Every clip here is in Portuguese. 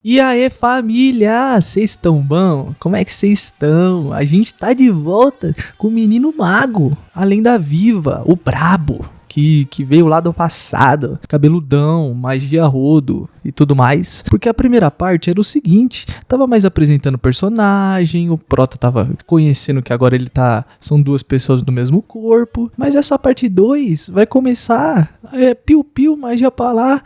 E aí, família, vocês estão bom? Como é que vocês estão? A gente tá de volta com o menino mago, a lenda viva, o brabo, que veio lá do passado, cabeludão, magia rodo e tudo mais. Porque a primeira parte era o seguinte, tava mais apresentando o personagem, o Prota tava conhecendo que agora ele tá, são duas pessoas do mesmo corpo, mas essa parte 2 vai começar, piu-piu, magia pra lá,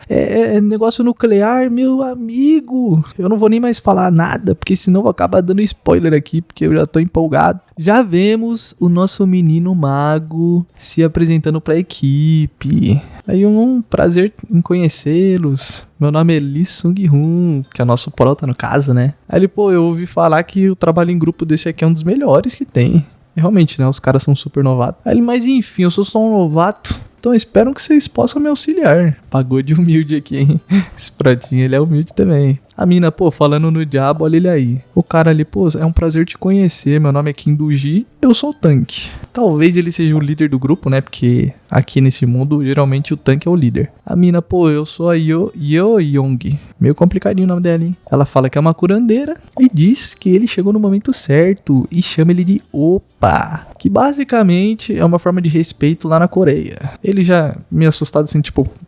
negócio nuclear, meu amigo. Eu não vou nem mais falar nada, porque senão eu vou acabar dando spoiler aqui, porque eu já tô empolgado. Já vemos o nosso menino mago se apresentando pra equipe. Aí um prazer em conhecê-los. Meu nome é Lee Sung-hoon, que é nosso prota no caso, né? Aí ele, eu ouvi falar que o trabalho em grupo desse aqui é um dos melhores que tem. E realmente, né? Os caras são super novatos. Aí ele, mas enfim, eu sou só um novato. Então espero que vocês possam me auxiliar. Pagou de humilde aqui, hein? Esse pratinho, ele é humilde também. A mina, falando no diabo, olha ele aí. O cara ali, é um prazer te conhecer. Meu nome é Kim Do-ji, eu sou o tanque. Talvez ele seja o líder do grupo, né? Porque aqui nesse mundo, geralmente o tanque é o líder. A mina, eu sou a Yo Young. Meio complicadinho o nome dela, hein? Ela fala que é uma curandeira e diz que ele chegou no momento certo e chama ele de Opa. Que basicamente é uma forma de respeito lá na Coreia. Ele já me assustado assim,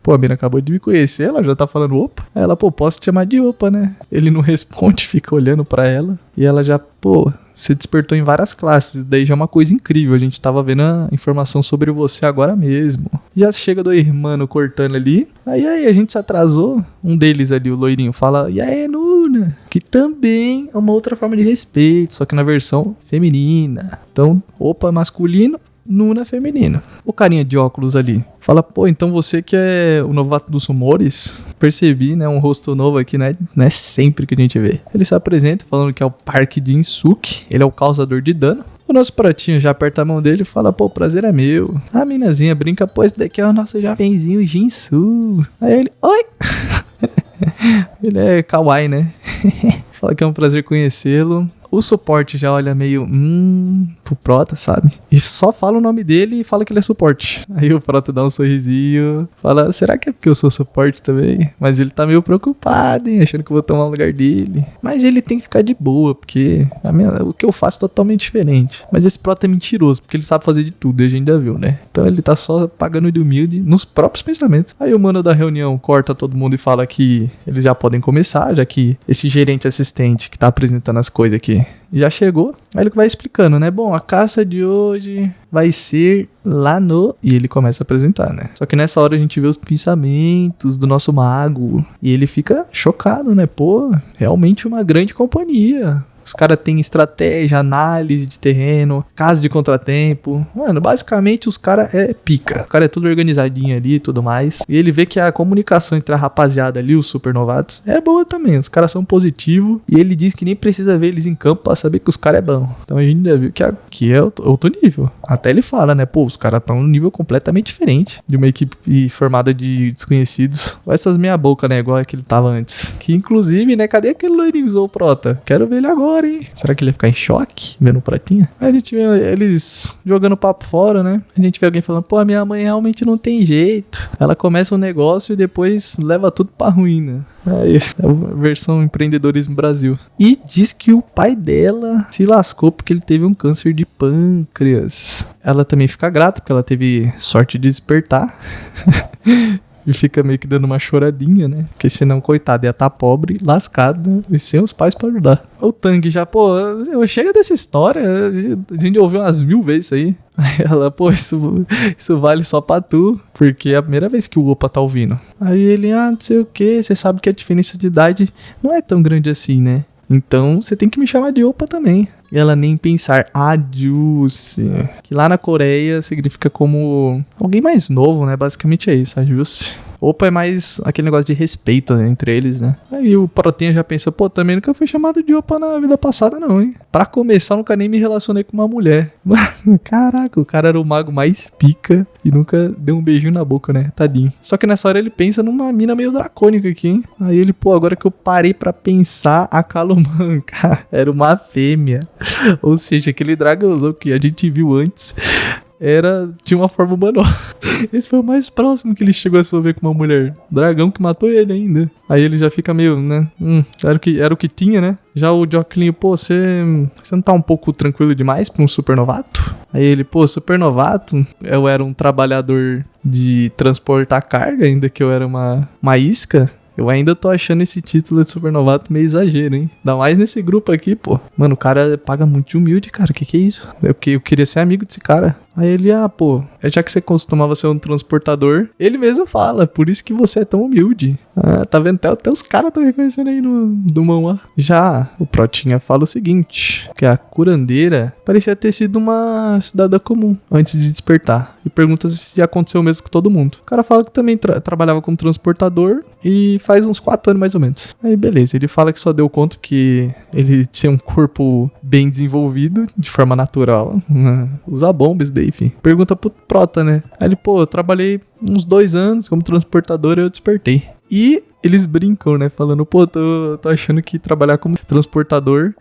a mina acabou de me conhecer, ela já tá falando Opa. Aí ela, posso te chamar de Opa, né? Ele não responde, fica olhando pra ela. E ela já, você despertou em várias classes. Daí já é uma coisa incrível. A gente tava vendo a informação sobre você agora mesmo. Já chega do irmão cortando ali. Aí a gente se atrasou. Um deles ali, o loirinho, fala, e aí, Nuna? Que também é uma outra forma de respeito, só que na versão feminina. Então, Opa masculino, Nuna feminino. O carinha de óculos ali fala, então você que é o novato dos rumores, percebi, né, um rosto novo aqui, né, não é sempre que a gente vê. Ele se apresenta falando que é o Park Jin-suk, ele é o causador de dano. O nosso pratinho já aperta a mão dele e fala, o prazer é meu. A minazinha brinca, esse daqui é o nosso jovenzinho Jinsu. Aí ele, oi! Ele é kawaii, né? Fala que é um prazer conhecê-lo. O suporte já olha meio, pro Prota, sabe? E só fala o nome dele e fala que ele é suporte. Aí o Prota dá um sorrisinho, fala, será que é porque eu sou suporte também? Mas ele tá meio preocupado, hein? Achando que eu vou tomar o lugar dele. Mas ele tem que ficar de boa, porque o que eu faço é totalmente diferente. Mas esse Prota é mentiroso, porque ele sabe fazer de tudo, a gente já viu, né? Então ele tá só pagando de humilde nos próprios pensamentos. Aí o mano da reunião corta todo mundo e fala que eles já podem começar, já que esse gerente assistente que tá apresentando as coisas aqui já chegou. Aí ele vai explicando, né? A caça de hoje vai ser lá no... E ele começa a apresentar, né? Só que nessa hora a gente vê os pensamentos do nosso mago. E ele fica chocado, né? Realmente uma grande companhia. Os caras têm estratégia, análise de terreno, caso de contratempo. Mano, basicamente os caras é pica. O cara é tudo organizadinho ali e tudo mais. E ele vê que a comunicação entre a rapaziada ali, os super novatos, é boa também. Os caras são positivos. E ele diz que nem precisa ver eles em campo pra saber que os caras é bom. Então a gente já viu que aqui é outro nível. Até ele fala, né? Os caras estão num nível completamente diferente de uma equipe formada de desconhecidos. Ou essas meia boca, né? Igual a que ele tava antes. Que inclusive, né? Cadê aquele loirinho Zou Prota? Quero ver ele agora. Hein? Será que ele ia ficar em choque vendo o pratinha? Aí a gente vê eles jogando papo fora, né? A gente vê alguém falando, minha mãe realmente não tem jeito. Ela começa um negócio e depois leva tudo pra ruína. Aí, é a versão empreendedorismo Brasil. E diz que o pai dela se lascou porque ele teve um câncer de pâncreas. Ela também fica grata porque ela teve sorte de despertar. E fica meio que dando uma choradinha, né? Porque senão, coitado, ia estar pobre, lascado e sem os pais pra ajudar. O Tang já, chega dessa história, a gente ouviu umas 1000 vezes isso aí. Aí ela, isso vale só pra tu, porque é a primeira vez que o Opa tá ouvindo. Aí ele, não sei o que, você sabe que a diferença de idade não é tão grande assim, né? Então você tem que me chamar de Opa também. E ela nem pensar, Juice, que lá na Coreia significa como alguém mais novo, né? Basicamente é isso, Juice. Opa é mais aquele negócio de respeito, né, entre eles, né? Aí o Protinha já pensa, também nunca fui chamado de Opa na vida passada não, hein? Pra começar, nunca nem me relacionei com uma mulher. Caraca, o cara era o mago mais pica e nunca deu um beijinho na boca, né? Tadinho. Só que nessa hora ele pensa numa mina meio dracônica aqui, hein? Aí ele, agora que eu parei pra pensar, a Kaloman, cara, era uma fêmea. Ou seja, aquele dragãozão que a gente viu antes tinha uma forma humanoide. Esse foi o mais próximo que ele chegou a se envolver com uma mulher. O dragão que matou ele ainda. Aí ele já fica meio, né? Era o que tinha, né? Já o Jocelyn, pô, você não tá um pouco tranquilo demais pra um supernovato? Aí ele, pô, supernovato? Eu era um trabalhador de transportar carga, ainda que eu era uma isca. Eu ainda tô achando esse título de supernovato meio exagero, hein? Ainda mais nesse grupo aqui, pô. Mano, o cara paga muito de humilde, cara. Que é isso? Eu queria ser amigo desse cara. Aí ele, pô, já que você costumava ser um transportador, ele mesmo fala, por isso que você é tão humilde. Tá vendo? Até os caras estão reconhecendo aí do Mão. Já o Protinha fala o seguinte, que a curandeira parecia ter sido uma cidadã comum antes de despertar. E pergunta se aconteceu mesmo com todo mundo. O cara fala que também trabalhava como transportador e faz uns 4 anos mais ou menos. Aí beleza, ele fala que só deu conta que ele tinha um corpo bem desenvolvido de forma natural. Usa bombas daí, enfim. Pergunta pro Prota, né? Aí ele, pô, eu trabalhei uns 2 anos como transportador e eu despertei. E eles brincam, né? Falando, pô, tô achando que trabalhar como transportador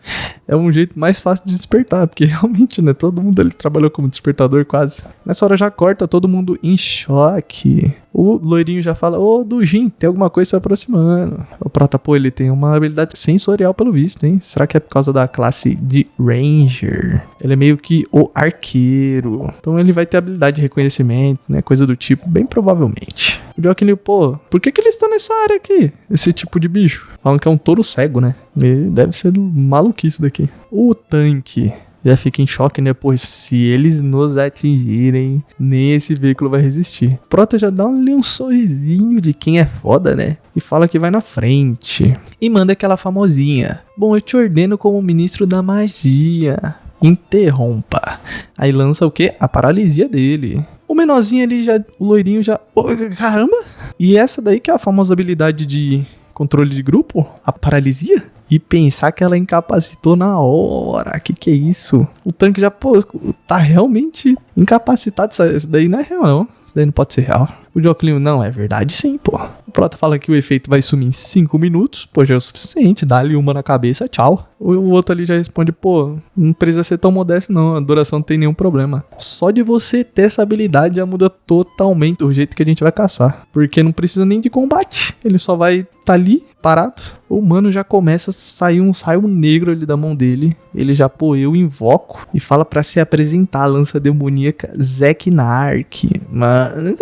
é um jeito mais fácil de despertar. Porque realmente, né? Todo mundo ali trabalhou como despertador quase. Nessa hora já corta, todo mundo em choque. O loirinho já fala, ô, Dujin, tem alguma coisa se aproximando. O Prota, pô, ele tem uma habilidade sensorial pelo visto, hein? Será que é por causa da classe de Ranger? Ele é meio que o arqueiro. Então ele vai ter habilidade de reconhecimento, né? Coisa do tipo, bem provavelmente. O Jocelyn, pô, por que eles estão nessa área aqui? Esse tipo de bicho. Falam que é um touro cego, né? E deve ser maluquice daqui. O tanque já fica em choque, né? Pois se eles nos atingirem, nem esse veículo vai resistir. Prota já dá ali um sorrisinho de quem é foda, né? E fala que vai na frente. E manda aquela famosinha. Bom, eu te ordeno como ministro da magia. Interrompa. Aí lança o quê? A paralisia dele. O menorzinho ali já, o loirinho já... Oh, caramba! E essa daí que é a famosa habilidade de controle de grupo? A paralisia? E pensar que ela incapacitou na hora. Que é isso? O tanque já, pô, tá realmente incapacitado. Isso daí não é real, não. Isso daí não pode ser real. O Jocelyn, não, é verdade sim, pô. O Prota fala que o efeito vai sumir em 5 minutos. Pô, já é o suficiente. Dá-lhe uma na cabeça, tchau. O outro ali já responde, pô, não precisa ser tão modesto não. A duração não tem nenhum problema. Só de você ter essa habilidade já muda totalmente o jeito que a gente vai caçar. Porque não precisa nem de combate. Ele só vai tá ali, parado. O mano já começa a sair um raio negro ali da mão dele. Ele já, pô, eu invoco. E fala pra se apresentar a lança demoníaca Zeknark. Mano,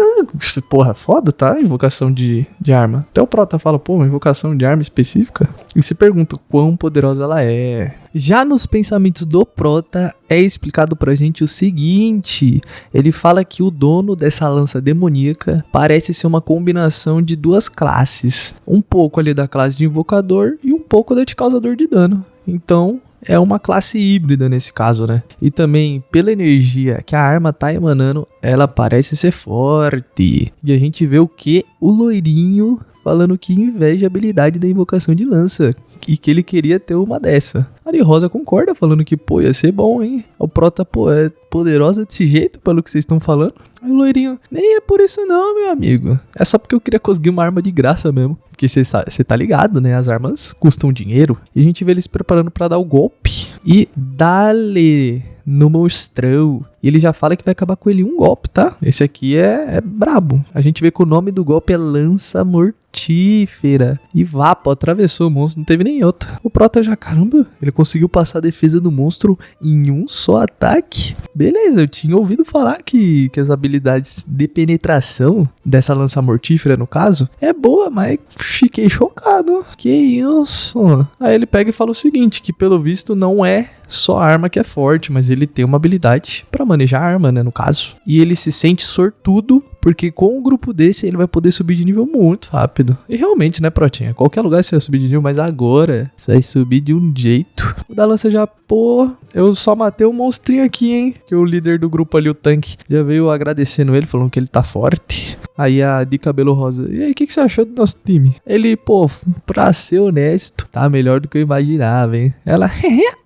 porra, foda, tá? Invocação de arma. Até o Prota fala, pô, uma invocação de arma específica. E se pergunta quão poderosa ela é. Já nos pensamentos do Prota, é explicado pra gente o seguinte. Ele fala que o dono dessa lança demoníaca parece ser uma combinação de 2 classes. Um pouco ali da classe de invocador e um pouco da de causador de dano. Então, é uma classe híbrida nesse caso, né? E também, pela energia que a arma tá emanando, ela parece ser forte. E a gente vê o que? O loirinho falando que inveja a habilidade da invocação de lança. E que ele queria ter uma dessa. A Ari Rosa concorda, falando que, pô, ia ser bom, hein? O Prota, pô, é poderosa desse jeito, pelo que vocês estão falando. Aí o loirinho, nem é por isso não, meu amigo. É só porque eu queria conseguir uma arma de graça mesmo. Porque você tá ligado, né? As armas custam dinheiro. E a gente vê eles preparando pra dar o golpe. E dale no monstrão. E ele já fala que vai acabar com ele um golpe, tá? Esse aqui é brabo. A gente vê que o nome do golpe é Lança Mortífera. E Vapo atravessou o monstro, não teve nem outra. O Prota já, caramba, ele conseguiu passar a defesa do monstro em um só ataque. Beleza, eu tinha ouvido falar que as habilidades de penetração dessa Lança Mortífera, no caso, é boa, mas fiquei chocado. Que isso? Aí ele pega e fala o seguinte, que pelo visto não é só a arma que é forte, mas ele tem uma habilidade pra manejar a arma, né, no caso. E ele se sente sortudo, porque com um grupo desse ele vai poder subir de nível muito rápido. E realmente, né, Protinha? Qualquer lugar você vai subir de nível, mas agora você vai subir de um jeito. O da lança já, pô, eu só matei um monstrinho aqui, hein? Que o líder do grupo ali, o tanque, já veio agradecendo ele, falando que ele tá forte. Aí a de cabelo rosa, e aí, o que você achou do nosso time? Ele, pô, pra ser honesto, tá melhor do que eu imaginava, hein? Ela,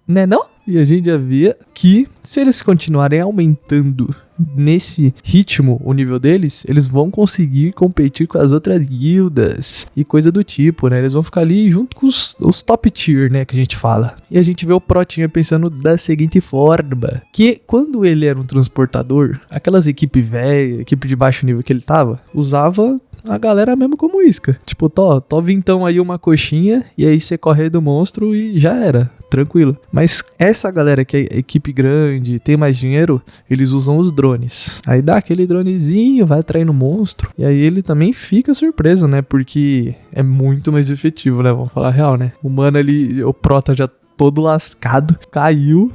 né não? E a gente já via que se eles continuarem aumentando nesse ritmo, o nível deles, eles vão conseguir competir com as outras guildas e coisa do tipo, né? Eles vão ficar ali junto com os top tier, né, que a gente fala. E a gente vê o Protinha pensando da seguinte forma, que quando ele era um transportador, aquelas equipes velhas, equipe de baixo nível que ele tava, usava a galera mesmo como isca. Tipo, tô vintão aí uma coxinha e aí você corre do monstro e já era. Tranquilo. Mas essa galera que é equipe grande, tem mais dinheiro, eles usam os drones. Aí dá aquele dronezinho, vai atraindo monstro. E aí ele também fica surpreso, né? Porque é muito mais efetivo, né? Vamos falar a real, né? O mano ali, o Prota já todo lascado, caiu.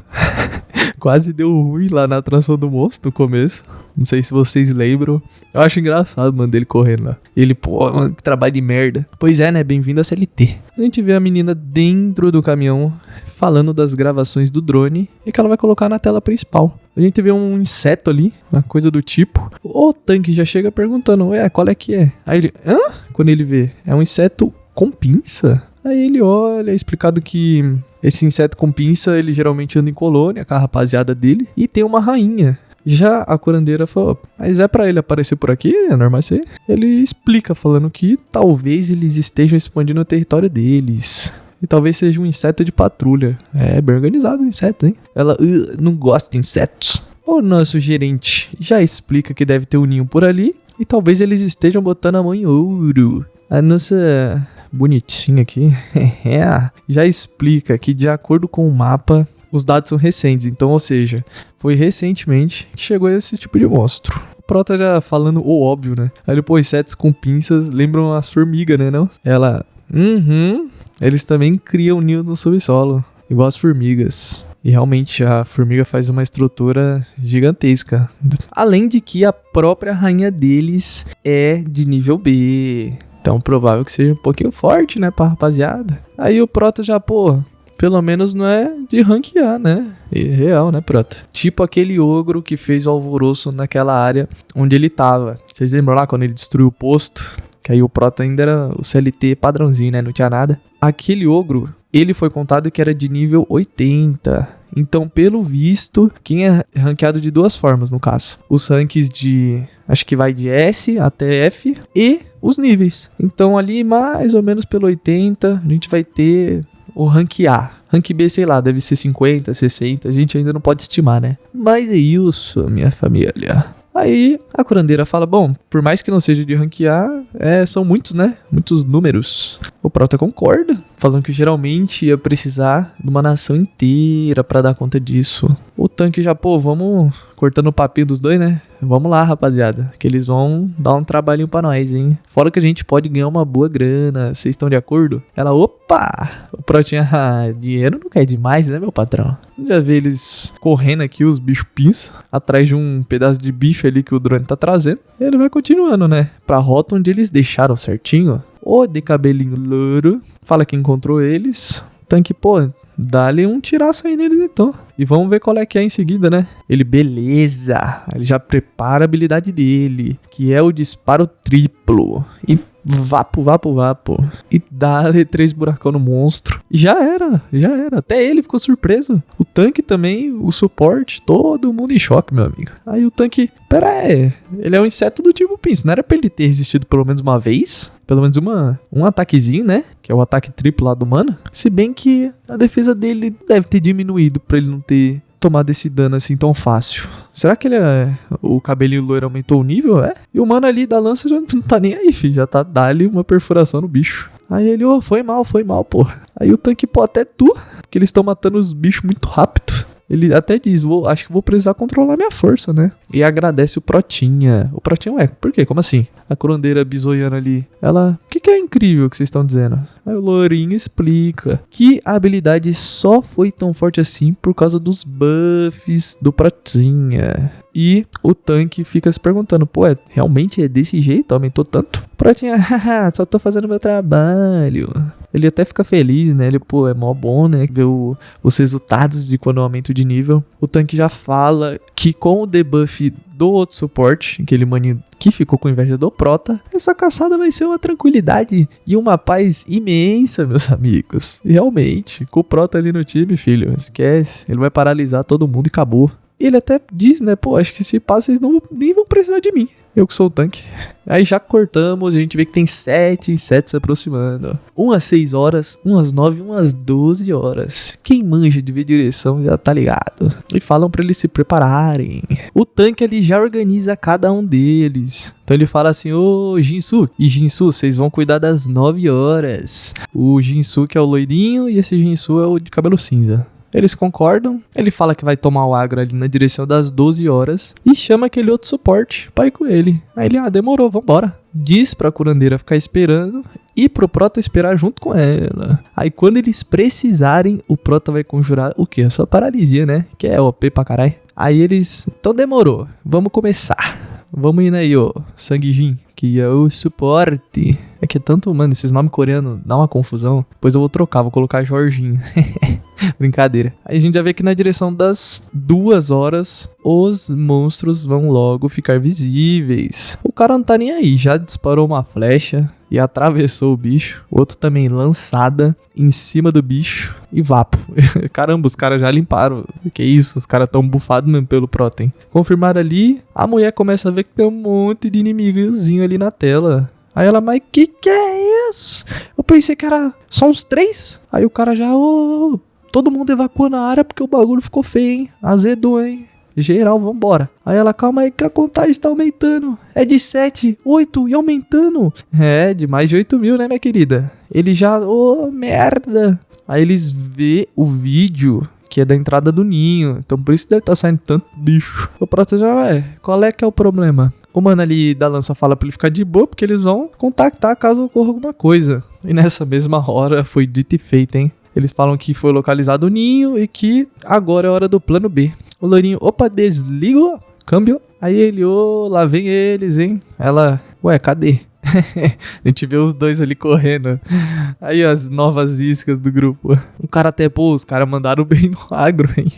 Quase deu ruim lá na atração do monstro no começo. Não sei se vocês lembram. Eu acho engraçado, mano, dele correndo lá. Ele, pô, mano, que trabalho de merda. Pois é, né? Bem-vindo a CLT. A gente vê a menina dentro do caminhão falando das gravações do drone e que ela vai colocar na tela principal. A gente vê um inseto ali, uma coisa do tipo. O tanque já chega perguntando, qual é que é? Aí ele, hã? Quando ele vê, é um inseto com pinça? Aí ele olha, é explicado que esse inseto com pinça, ele geralmente anda em colônia com a rapaziada dele e tem uma rainha. Já a curandeira falou, mas é pra ele aparecer por aqui? É normal ser? Ele explica, falando que talvez eles estejam expandindo o território deles. E talvez seja um inseto de patrulha. É bem organizado o inseto, hein? Ela não gosta de insetos. O nosso gerente já explica que deve ter um ninho por ali. E talvez eles estejam botando a mão em ouro. A nossa bonitinha aqui já explica que, de acordo com o mapa, os dados são recentes. Então, ou seja, foi recentemente que chegou esse tipo de monstro. O Prota já falando o óbvio, né? Aí ele, pô, insetos com pinças lembram as formigas, né, não? Ela, eles também criam ninho no subsolo, igual as formigas. E realmente a formiga faz uma estrutura gigantesca. Além de que a própria rainha deles é de nível B. Então provável que seja um pouquinho forte, né, pra rapaziada. Aí o Prota já, pô, pelo menos não é de ranquear, né? É real, né, Prota? Tipo aquele ogro que fez o alvoroço naquela área onde ele tava. Vocês lembram lá quando ele destruiu o posto? Que aí o Prota ainda era o CLT padrãozinho, né? Não tinha nada. Aquele ogro, ele foi contado que era de nível 80. Então, pelo visto, quem é ranqueado de duas formas, no caso. Os ranks de, acho que vai de S até F e os níveis. Então, ali mais ou menos pelo 80, a gente vai ter o rank A. Rank B, sei lá, deve ser 50, 60. A gente ainda não pode estimar, né? Mas é isso, minha família. Aí a curandeira fala, bom, por mais que não seja de ranquear, são muitos, né? Muitos números. O Prota concorda, falando que geralmente ia precisar de uma nação inteira pra dar conta disso. O tanque já, pô, vamos cortando o papinho dos dois, né? Vamos lá, rapaziada, que eles vão dar um trabalhinho pra nós, hein? Fora que a gente pode ganhar uma boa grana, vocês estão de acordo? Ela, opa! O Protinha, dinheiro não quer demais, né, meu patrão? Já vê eles correndo aqui, os bichos pinços, atrás de um pedaço de bife ali que o drone tá trazendo. E ele vai continuando, né? Pra rota onde eles deixaram certinho. O de cabelinho louro fala que encontrou eles. Tanque, pô, dá-lhe um tiraço aí neles então. E vamos ver qual é que é em seguida, né? Ele, beleza. Ele já prepara a habilidade dele, que é o disparo triplo. E vapo. E dá-lhe 3 buracão no monstro. E já era. Até ele ficou surpreso. O tanque também, o suporte, todo mundo em choque, meu amigo. Aí o tanque, pera aí, ele é um inseto do tipo pinço. Não era pra ele ter resistido pelo menos uma vez? Pelo menos um ataquezinho, né? Que é o ataque triplo lá do mano. Se bem que a defesa dele deve ter diminuído pra ele não ter tomado esse dano assim tão fácil. Será que o cabelinho loiro aumentou o nível? E o mano ali da lança já não tá nem aí, filho. Já tá dali uma perfuração no bicho. Aí ele, foi mal, porra. Aí o tanque, pô, até tu, porque eles estão matando os bichos muito rápido. Ele até diz, acho que vou precisar controlar minha força, né? E agradece o Protinha. O Protinha, por quê? Como assim? A curandeira bisoiana ali. Ela, o que é incrível que vocês estão dizendo? Aí o Lourinho explica que a habilidade só foi tão forte assim por causa dos buffs do Protinha. E o tanque fica se perguntando, pô, realmente é desse jeito? Aumentou tanto? O Protinha, só tô fazendo meu trabalho. Ele até fica feliz, né? Ele, pô, é mó bom, né? Ver os resultados de quando eu aumento de nível. O tanque já fala que com o debuff do outro suporte, aquele maninho que ficou com inveja do Prota, essa caçada vai ser uma tranquilidade e uma paz imensa, meus amigos. E realmente, com o Prota ali no time, filho, esquece. Ele vai paralisar todo mundo e acabou. Ele até diz, né, pô, acho que se passa vocês nem vão precisar de mim. Eu que sou o tanque. Aí já cortamos, a gente vê que tem 7 insetos se aproximando. Umas 6 horas, umas 9, umas 12 horas. Quem manja de ver direção já tá ligado. E falam pra eles se prepararem. O tanque ali já organiza cada um deles. Então ele fala assim, ô Jinsu, e Jinsu, vocês vão cuidar das 9 horas. O Jinsu que é o loirinho e esse Jinsu é o de cabelo cinza. Eles concordam, ele fala que vai tomar o agro ali na direção das 12 horas e chama aquele outro suporte pra ir com ele. Aí ele, demorou, vambora. Diz pra curandeira ficar esperando e pro Prota esperar junto com ela. Aí quando eles precisarem, o Prota vai conjurar o quê? A sua paralisia, né? Que é OP pra caralho. Aí eles, então demorou, vamos começar. Vamos indo aí, Sangue Jin, que é o suporte. É que tanto, mano, esses nomes coreanos dá uma confusão. Depois eu vou trocar, vou colocar Jorginho. Brincadeira. Aí a gente já vê que na direção das 2 horas, os monstros vão logo ficar visíveis. O cara não tá nem aí, já disparou uma flecha e atravessou o bicho. O outro também lançada em cima do bicho e vapo. Caramba, os caras já limparam. Que isso, os caras tão bufados mesmo pelo Protein. Confirmaram ali, a mulher começa a ver que tem um monte de inimigozinho ali na tela. Aí ela, mas que é isso? Eu pensei que era só uns 3. Aí o cara já, todo mundo evacuou na área porque o bagulho ficou feio, hein? Azedou, hein? Geral, vambora. Aí ela, calma aí que a contagem tá aumentando. É de 7, 8 e aumentando. É, de mais de 8 mil, né, minha querida? Ele já, merda. Aí eles vê o vídeo que é da entrada do ninho. Então por isso deve estar saindo tanto bicho. O próximo já, qual é que é o problema? O mano ali da lança fala pra ele ficar de boa, porque eles vão contactar caso ocorra alguma coisa. E nessa mesma hora foi dito e feito, hein? Eles falam que foi localizado o ninho e que agora é hora do plano B. O loirinho, desligou, câmbio. Aí ele, lá vem eles, hein? Ela, cadê? A gente vê os dois ali correndo. Aí as novas iscas do grupo. O cara até, os caras mandaram bem no agro, hein?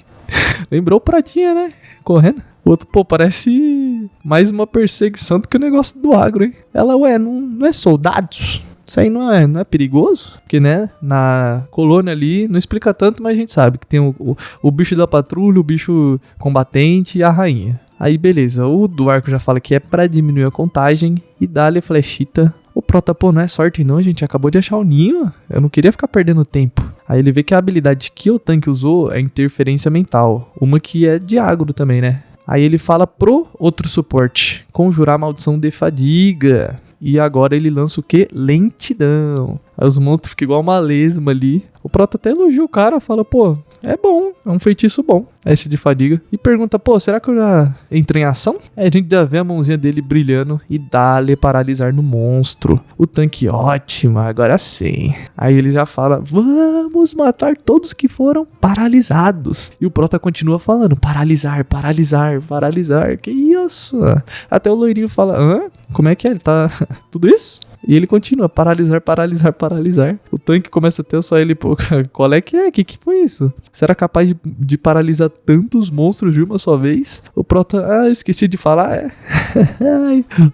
Lembrou o Pratinha, né? Correndo. O outro, parece mais uma perseguição do que o negócio do agro, hein? Ela, não é soldados? Isso aí não é perigoso? Porque, né, na colônia ali, não explica tanto, mas a gente sabe que tem o bicho da patrulha, o bicho combatente e a rainha. Aí, beleza, o do arco já fala que é pra diminuir a contagem e dá-lhe a flechita. O Prota, não é sorte não, gente, acabou de achar o ninho, eu não queria ficar perdendo tempo. Aí ele vê que a habilidade que o tanque usou é interferência mental, uma que é de agro também, né? Aí ele fala pro outro suporte, conjurar a maldição de fadiga. E agora ele lança o quê? Lentidão. Aí os monstros ficam igual uma lesma ali. O Prota até elogia o cara, fala, é bom, é um feitiço bom, esse de fadiga. E pergunta, será que eu já entro em ação? Aí a gente já vê a mãozinha dele brilhando e dá-lhe paralisar no monstro. O tanque, ótimo, agora sim. Aí ele já fala, vamos matar todos que foram paralisados. E o Prota continua falando, paralisar, paralisar, paralisar. Que isso? Até o loirinho fala, como é que é? Ele tá... tudo isso? E ele continua, paralisar, paralisar, paralisar. O tanque começa a ter só ele, qual é que é? Que foi isso? Será capaz de paralisar tantos monstros de uma só vez? O Prota, esqueci de falar,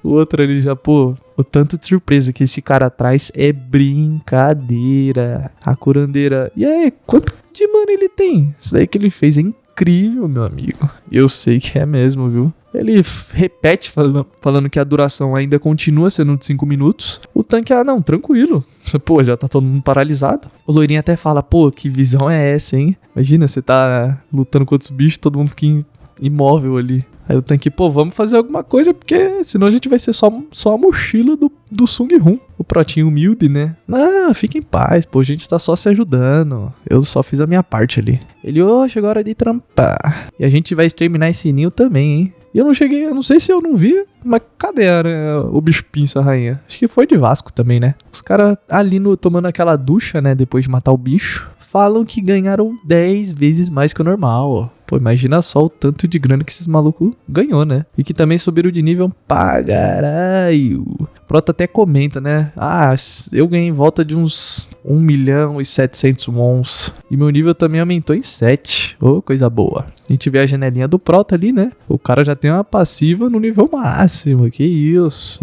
O outro ali já, o tanto de surpresa que esse cara traz é brincadeira. A curandeira, e aí, quanto de mana ele tem? Isso aí que ele fez é incrível, meu amigo. Eu sei que é mesmo, viu? Ele repete falando que a duração ainda continua sendo de 5 minutos. O tanque, não, tranquilo. Já tá todo mundo paralisado. O loirinho até fala, que visão é essa, hein? Imagina, você tá lutando com outros bichos, todo mundo fica imóvel ali. Aí o tanque, vamos fazer alguma coisa, porque senão a gente vai ser só a mochila do Sung Hun. O Protinho humilde, né? Não, fica em paz, a gente tá só se ajudando. Eu só fiz a minha parte ali. Ele, chegou a hora de trampar. E a gente vai exterminar esse ninho também, hein? E eu não sei se eu não vi, mas cadê o bicho pinça, rainha? Acho que foi de Vasco também, né? Os caras ali tomando aquela ducha, né, depois de matar o bicho, falam que ganharam 10 vezes mais que o normal, imagina só o tanto de grana que esses malucos ganhou, né? E que também subiram de nível pra caralho. Prota até comenta, né? Eu ganhei em volta de uns 1.700.000 wons. E meu nível também aumentou em 7. Coisa boa. A gente vê a janelinha do Prota ali, né? O cara já tem uma passiva no nível máximo. Que isso?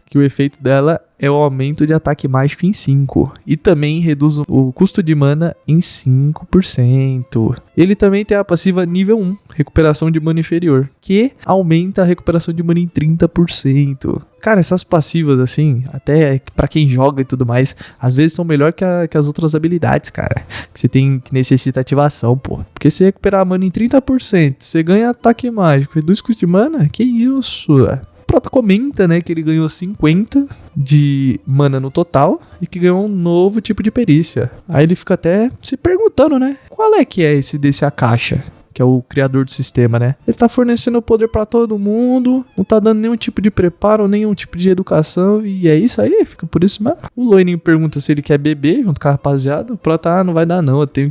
Que o efeito dela é o aumento de ataque mágico em 5. E também reduz o custo de mana em 5%. Ele também tem a passiva nível 1, recuperação de mana inferior, que aumenta a recuperação de mana em 30%. Cara, essas passivas, assim, até pra quem joga e tudo mais, às vezes são melhor que as outras habilidades, cara. Que você tem, que necessita ativação, pô. Porque se recuperar a mana em 30%, você ganha ataque mágico, reduz custo de mana, que isso? O Prota comenta, né, que ele ganhou 50 de mana no total e que ganhou um novo tipo de perícia. Aí ele fica até se perguntando, né, qual é que é esse desse Akasha? Que é o criador do sistema, né? Ele tá fornecendo poder pra todo mundo, não tá dando nenhum tipo de preparo, nenhum tipo de educação, e é isso aí, fica por isso mesmo. O Loininho pergunta se ele quer beber junto com a rapaziada, o Prota, não vai dar não, eu tenho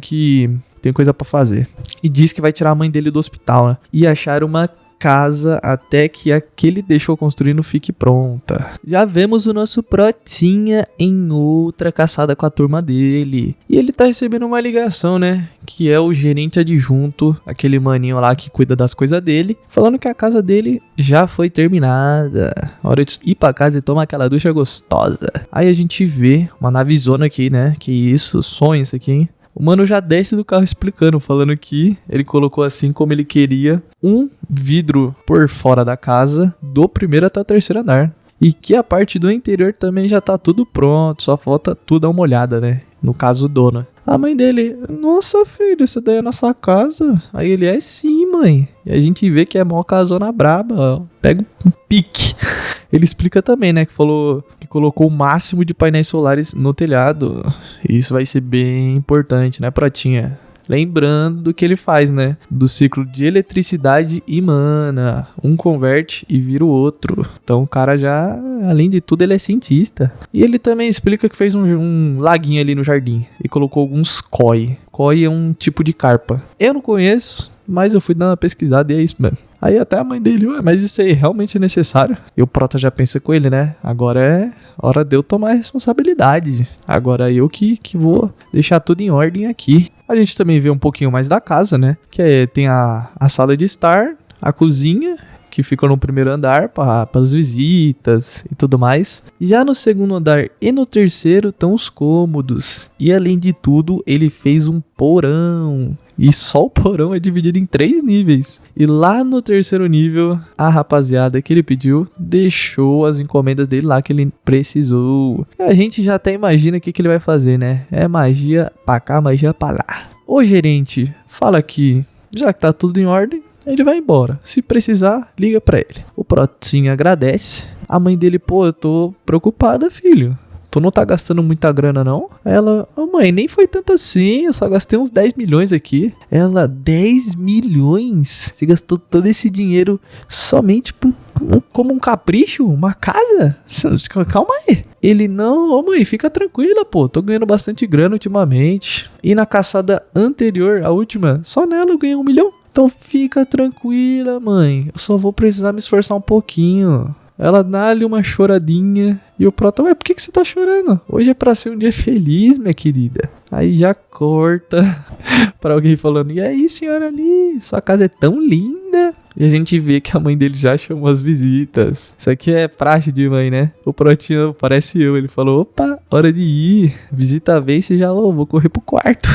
coisa pra fazer. E diz que vai tirar a mãe dele do hospital, né? E achar uma casa até que a que ele deixou construindo fique pronta. Já vemos o nosso Protinha em outra caçada com a turma dele. E ele tá recebendo uma ligação, né? Que é o gerente adjunto, aquele maninho lá que cuida das coisas dele, falando que a casa dele já foi terminada. Hora de ir pra casa e tomar aquela ducha gostosa. Aí a gente vê uma navezona aqui, né? Que isso, sonho isso aqui, hein? O mano já desce do carro explicando, falando que ele colocou assim como ele queria um vidro por fora da casa, do primeiro até o terceiro andar. E que a parte do interior também já tá tudo pronto, só falta tudo dar uma olhada, né? No caso, o dono. A mãe dele, nossa filho, essa daí é a nossa casa? Aí ele, é sim, mãe. E a gente vê que é mó casona braba, ó. Pega um pique. Ele explica também, né, que falou que colocou o máximo de painéis solares no telhado. E isso vai ser bem importante, né, Protinha? Lembrando do que ele faz, né? Do ciclo de eletricidade e mana. Um converte e vira o outro. Então o cara já, além de tudo, ele é cientista. E ele também explica que fez um laguinho ali no jardim. E colocou alguns koi. Koi é um tipo de carpa. Eu não conheço, mas eu fui dar uma pesquisada e é isso mesmo. Aí até a mãe dele, ué, mas isso aí realmente é necessário? E o Prota já pensa com ele, né? Agora é hora de eu tomar a responsabilidade. Agora eu que vou deixar tudo em ordem aqui. A gente também vê um pouquinho mais da casa, né? Que tem a sala de estar, a cozinha, que fica no primeiro andar para as visitas e tudo mais. Já no segundo andar e no terceiro estão os cômodos. E além de tudo, ele fez um porão. E só o porão é dividido em 3 níveis. E lá no terceiro nível, a rapaziada que ele pediu deixou as encomendas dele lá que ele precisou. E a gente já até imagina o que ele vai fazer, né? É magia pra cá, magia pra lá. O gerente fala que já que tá tudo em ordem, ele vai embora. Se precisar, liga pra ele. O Protinho agradece. A mãe dele, pô, eu tô preocupada, filho. Tu não tá gastando muita grana, não? Ela, mãe, nem foi tanto assim. Eu só gastei uns 10 milhões aqui. Ela, 10 milhões? Você gastou todo esse dinheiro somente como um capricho? Uma casa? Calma aí. Ele, não, mãe, fica tranquila, pô. Tô ganhando bastante grana ultimamente. E na caçada anterior, a última, só nela eu ganhei 1 milhão. Então fica tranquila, mãe. Eu só vou precisar me esforçar um pouquinho. Ela dá-lhe uma choradinha. E o Prota, ué, por que você tá chorando? Hoje é pra ser um dia feliz, minha querida. Aí já corta pra alguém falando, e aí, senhora ali? Sua casa é tão linda. E a gente vê que a mãe dele já chamou as visitas. Isso aqui é praxe de mãe, né? O Protinho parece eu. Ele falou, opa, hora de ir. Visita a vez e já, vou correr pro quarto.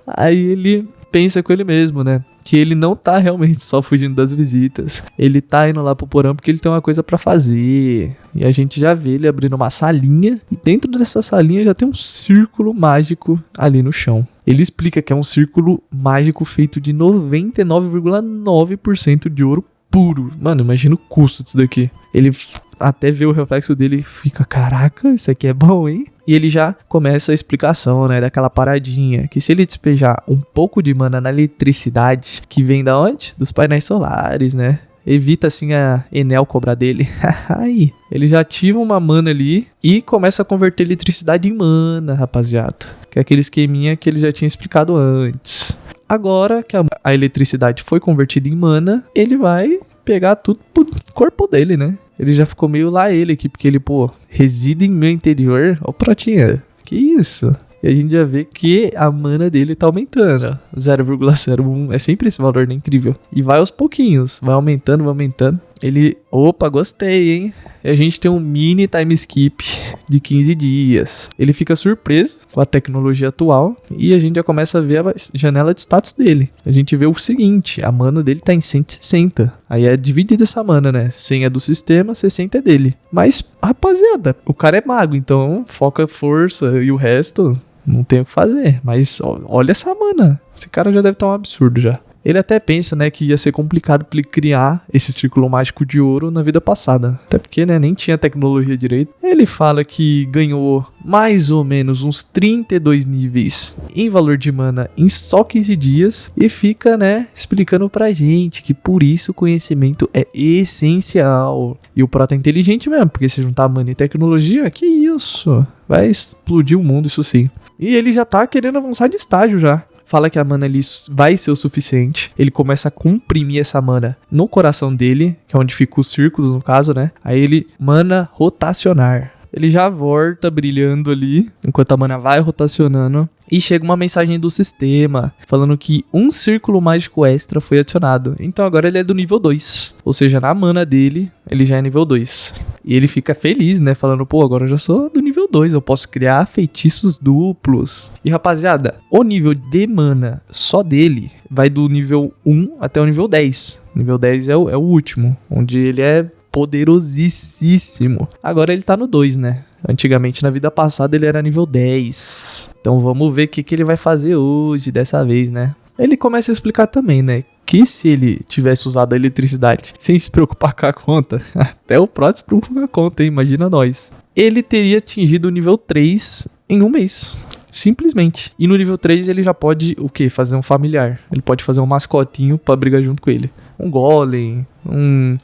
Aí ele pensa com ele mesmo, né? Que ele não tá realmente só fugindo das visitas. Ele tá indo lá pro porão porque ele tem uma coisa pra fazer. E a gente já vê ele abrindo uma salinha. E dentro dessa salinha já tem um círculo mágico ali no chão. Ele explica que é um círculo mágico feito de 99,9% de ouro puro. Mano, imagina o custo disso daqui. Ele até vê o reflexo dele e fica, caraca, isso aqui é bom, hein? E ele já começa a explicação, né, daquela paradinha, que se ele despejar um pouco de mana na eletricidade, que vem da onde? Dos painéis solares, né? Evita assim a Enel cobrar dele. Aí, ele já ativa uma mana ali e começa a converter eletricidade em mana, rapaziada. Que é aquele esqueminha que ele já tinha explicado antes. Agora que a eletricidade foi convertida em mana, ele vai pegar tudo pro corpo dele, né? Ele já ficou meio lá ele aqui, porque ele, pô, reside em meu interior. Ó, Protinha, que isso? E a gente já vê que a mana dele tá aumentando, ó. 0,01, é sempre esse valor, né? Incrível. E vai aos pouquinhos, vai aumentando. Ele, opa, gostei, hein? E a gente tem um mini time skip de 15 dias. Ele fica surpreso com a tecnologia atual e a gente já começa a ver a janela de status dele. A gente vê o seguinte, a mana dele tá em 160. Aí é dividida essa mana, né? 100 é do sistema, 60 é dele. Mas, rapaziada, o cara é mago, então foca força e o resto não tem o que fazer. Mas olha essa mana. Esse cara já deve estar um absurdo já. Ele até pensa, né, que ia ser complicado pra ele criar esse círculo mágico de ouro na vida passada. Até porque, né, nem tinha tecnologia direito. Ele fala que ganhou mais ou menos uns 32 níveis em valor de mana em só 15 dias. E fica, né, explicando pra gente que por isso o conhecimento é essencial. E o Prota é inteligente mesmo, porque se juntar mana e tecnologia, que isso? Vai explodir o mundo, isso sim. E ele já tá querendo avançar de estágio já. Fala que a mana ali vai ser o suficiente. Ele começa a comprimir essa mana no coração dele, que é onde fica os círculos no caso, né? Aí ele, mana rotacionar. Ele já volta brilhando ali, enquanto a mana vai rotacionando. E chega uma mensagem do sistema, falando que um círculo mágico extra foi adicionado. Então agora ele é do nível 2. Ou seja, na mana dele, ele já é nível 2. E ele fica feliz, né? Falando, pô, agora eu já sou do nível 2. Eu posso criar feitiços duplos. E rapaziada, o nível de mana só dele vai do nível 1 até o nível 10. Nível 10 é o último, onde ele é poderosíssimo. Agora ele tá no 2, né? Antigamente, na vida passada, ele era nível 10. Então vamos ver o que ele vai fazer hoje, dessa vez, né? Ele começa a explicar também, né? Que se ele tivesse usado a eletricidade sem se preocupar com a conta, até o Prota se preocupa com a conta, hein? Imagina nós. Ele teria atingido o nível 3 em um mês. Simplesmente. E no nível 3 ele já pode, o quê? Fazer um familiar. Ele pode fazer um mascotinho pra brigar junto com ele. Um golem, um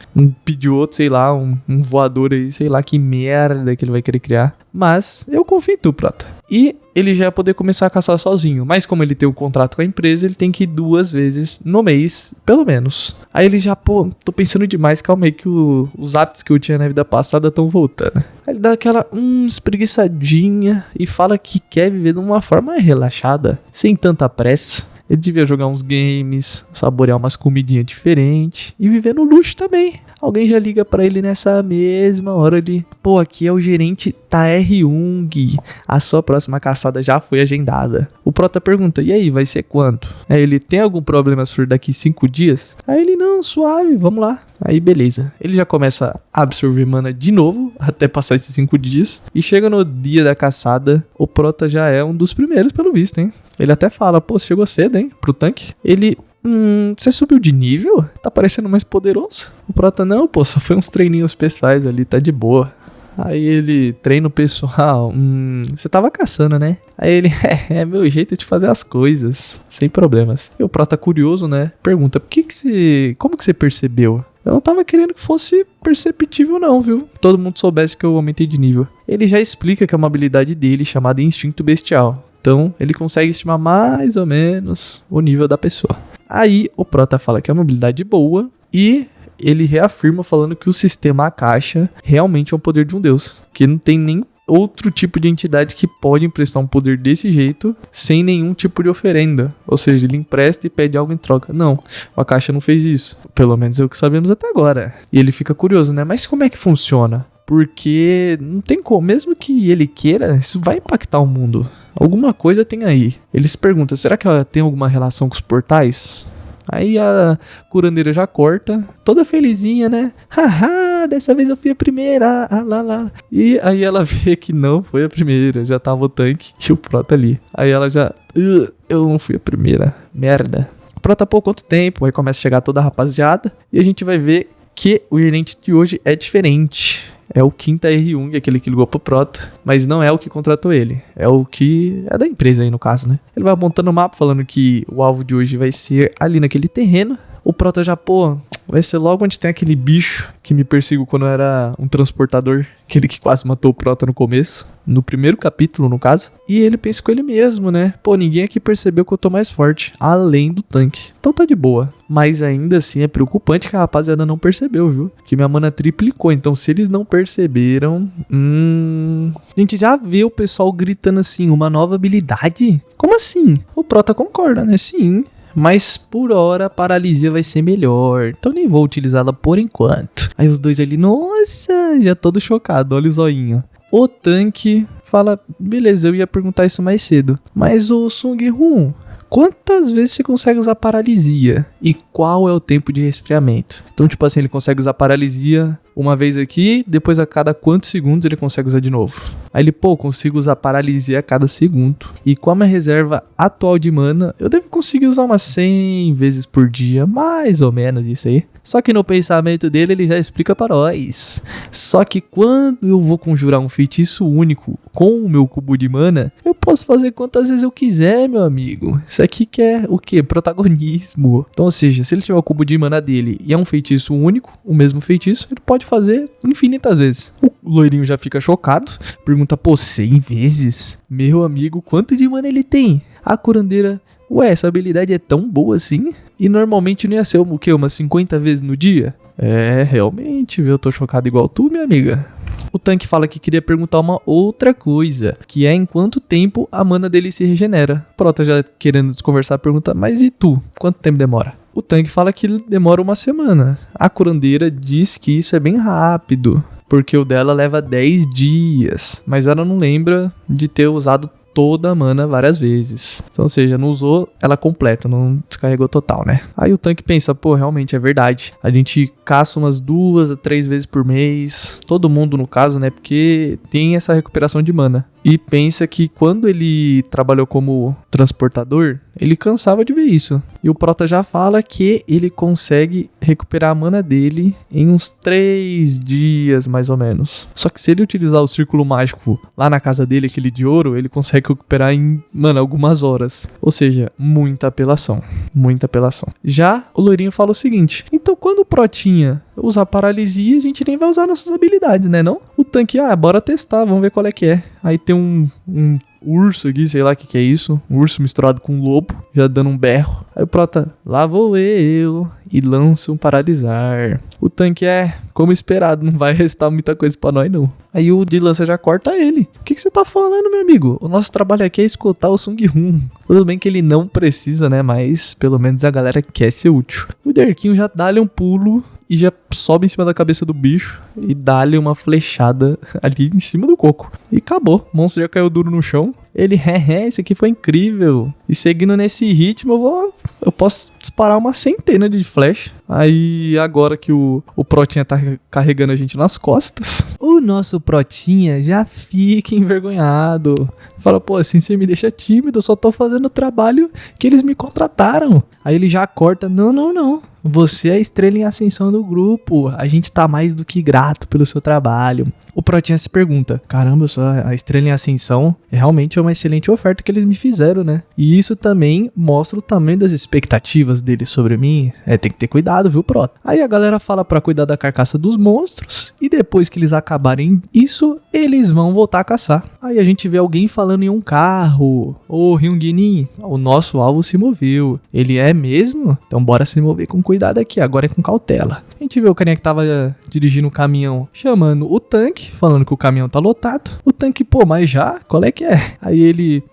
Pidgeotto, sei lá, um voador aí, sei lá que merda que ele vai querer criar. Mas eu confio em tu, Prota. E ele já ia poder começar a caçar sozinho. Mas como ele tem um contrato com a empresa, ele tem que ir 2 vezes no mês, pelo menos. Aí ele já, pô, tô pensando demais, calma aí que os hábitos que eu tinha na vida passada estão voltando. Aí ele dá aquela espreguiçadinha e fala que quer viver de uma forma relaxada, sem tanta pressa. Ele devia jogar uns games, saborear umas comidinhas diferentes e viver no luxo também. Alguém já liga pra ele nessa mesma hora ali. Pô, aqui é o gerente Taer Jung. A sua próxima caçada já foi agendada. O Prota pergunta, e aí, vai ser quanto? Aí ele, tem algum problema se for daqui 5 dias? Aí ele, não, suave, vamos lá. Aí beleza. Ele já começa a absorver mana de novo, até passar esses 5 dias. E chega no dia da caçada, o Prota já é um dos primeiros pelo visto, hein? Ele até fala, pô, você chegou cedo, hein, pro tanque. Ele, você subiu de nível? Tá parecendo mais poderoso? O Prota, não, pô, só foi uns treininhos pessoais ali, tá de boa. Aí ele treina o pessoal, você tava caçando, né? Aí ele, é meu jeito de fazer as coisas, sem problemas. E o Prota curioso, né, pergunta, como que você percebeu? Eu não tava querendo que fosse perceptível não, viu? Todo mundo soubesse que eu aumentei de nível. Ele já explica que é uma habilidade dele chamada Instinto Bestial. Então, ele consegue estimar mais ou menos o nível da pessoa. Aí, o Prota fala que é uma habilidade boa e ele reafirma falando que o sistema Akasha realmente é um poder de um deus. Que não tem nem outro tipo de entidade que pode emprestar um poder desse jeito sem nenhum tipo de oferenda. Ou seja, ele empresta e pede algo em troca. Não, o Akasha não fez isso. Pelo menos é o que sabemos até agora. E ele fica curioso, né? Mas como é que funciona? Porque não tem como, mesmo que ele queira, isso vai impactar o mundo. Alguma coisa tem aí. Ele se pergunta, será que ela tem alguma relação com os portais? Aí a curandeira já corta, toda felizinha, né? Haha, dessa vez eu fui a primeira, lá. E aí ela vê que não foi a primeira, já tava o tanque e o Prota ali. Aí ela já, eu não fui a primeira, merda. O Prota, pô, quanto tempo? Aí começa a chegar toda a rapaziada e a gente vai ver que o gerente de hoje é diferente. É o Kim Taer Jung, aquele que ligou pro Prota, mas não é o que contratou ele. É o que é da empresa aí, no caso, né? Ele vai apontando o mapa, falando que o alvo de hoje vai ser ali naquele terreno. O Prota já, pô, vai ser logo onde tem aquele bicho que me perseguiu quando eu era um transportador. Aquele que quase matou o Prota no começo. No primeiro capítulo, no caso. E ele pensa com ele mesmo, né? Pô, ninguém aqui percebeu que eu tô mais forte. Além do tanque. Então tá de boa. Mas ainda assim é preocupante que a rapaziada não percebeu, viu? Que minha mana triplicou. Então se eles não perceberam... A gente já vê o pessoal gritando assim, uma nova habilidade? Como assim? O Prota concorda, né? Sim. mas por hora a paralisia vai ser melhor, então nem vou utilizá-la por enquanto. Aí os dois ali, nossa, já todo chocado, olha o zoinho. O tanque fala, beleza, eu ia perguntar isso mais cedo, mas o Sung-Hoon, quantas vezes você consegue usar paralisia? E qual é o tempo de resfriamento? Então, tipo assim, ele consegue usar paralisia uma vez aqui, depois a cada quantos segundos ele consegue usar de novo? Aí ele, consigo usar paralisia a cada segundo. E com a minha reserva atual de mana, eu devo conseguir usar umas 100 vezes por dia, mais ou menos isso aí. Só que no pensamento dele, ele já explica para nós. Só que quando eu vou conjurar um feitiço único com o meu cubo de mana, eu posso fazer quantas vezes eu quiser, meu amigo. Isso aqui que é o quê? Protagonismo. Então, ou seja, se ele tiver o cubo de mana dele e é um feitiço único, o mesmo feitiço, ele pode fazer infinitas vezes. O loirinho já fica chocado, pergunta, 100 vezes? Meu amigo, quanto de mana ele tem? A curandeira, essa habilidade é tão boa assim? E normalmente não ia ser o quê? Umas 50 vezes no dia? Realmente, viu? Eu tô chocado igual tu, minha amiga. O tanque fala que queria perguntar uma outra coisa, que é em quanto tempo a mana dele se regenera. Prota já querendo desconversar, pergunta, mas e tu? Quanto tempo demora? O tanque fala que demora uma semana. A curandeira diz que isso é bem rápido, porque o dela leva 10 dias, mas ela não lembra de ter usado toda a mana várias vezes. Então, ou seja, não usou ela completa, não descarregou total, né? Aí o tanque pensa, realmente é verdade. A gente caça umas 2 a 3 vezes por mês. Todo mundo, no caso, né? Porque tem essa recuperação de mana. E pensa que quando ele trabalhou como transportador, ele cansava de ver isso. E o Prota já fala que ele consegue recuperar a mana dele em uns 3 dias, mais ou menos. Só que se ele utilizar o círculo mágico lá na casa dele, aquele de ouro, ele consegue recuperar em, algumas horas. Ou seja, muita apelação. Muita apelação. Já o loirinho fala o seguinte, então quando o Protinha usar paralisia, a gente nem vai usar nossas habilidades, né não? O tanque, bora testar, vamos ver qual é que é. Aí tem um urso aqui, sei lá o que é isso. Um urso misturado com um lobo, já dando um berro. Aí o Prota, lá vou eu, e lança um paralisar. O tanque como esperado, não vai restar muita coisa pra nós não. Aí o de lança já corta ele. O que você tá falando, meu amigo? O nosso trabalho aqui é escutar o Sung-Hoon. Tudo bem que ele não precisa, né? Mas pelo menos a galera quer ser útil. O Derquinho já dá-lhe um pulo e já sobe em cima da cabeça do bicho e dá-lhe uma flechada ali em cima do coco. E acabou. O monstro já caiu duro no chão. Ele, isso aqui foi incrível. E seguindo nesse ritmo, eu posso disparar uma centena de flecha. Aí, agora que o Protinha tá carregando a gente nas costas, o nosso Protinha já fica envergonhado. Fala, assim você me deixa tímido, eu só tô fazendo o trabalho que eles me contrataram. Aí ele já corta, não. Você é a estrela em ascensão do grupo. A gente tá mais do que grato pelo seu trabalho. O Protinha se pergunta, caramba, eu sou a estrela em ascensão. Realmente é uma excelente oferta que eles me fizeram, né? E isso também mostra o tamanho das expectativas deles sobre mim. Tem que ter cuidado, viu, Prota? Aí a galera fala pra cuidar da carcaça dos monstros. E depois que eles acabarem isso, eles vão voltar a caçar. Aí a gente vê alguém falando em um carro. Ô, Hyung-Nin, o nosso alvo se moveu. Ele é mesmo? Então bora se mover com cuidado aqui, agora é com cautela. A gente vê o carinha que tava dirigindo o caminhão chamando o tanque, falando que o caminhão tá lotado. O tanque, mas já? Qual é que é? Aí ele,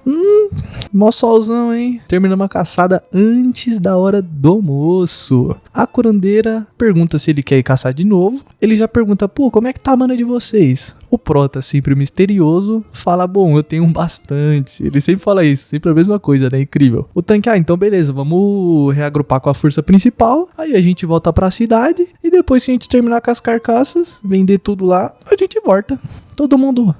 mó solzão, hein? Terminamos a caçada antes da hora do almoço. A curandeira pergunta se ele quer ir caçar de novo. Ele já pergunta, como é que tá a mana de vocês? O Prota, sempre misterioso, fala, eu tenho bastante. Ele sempre fala isso, sempre a mesma coisa, né? Incrível. O tanque, então beleza, vamos reagrupar com a força principal. Aí a gente volta pra cidade. E depois, se a gente terminar com as carcaças, vender tudo lá, a gente volta. Todo mundo,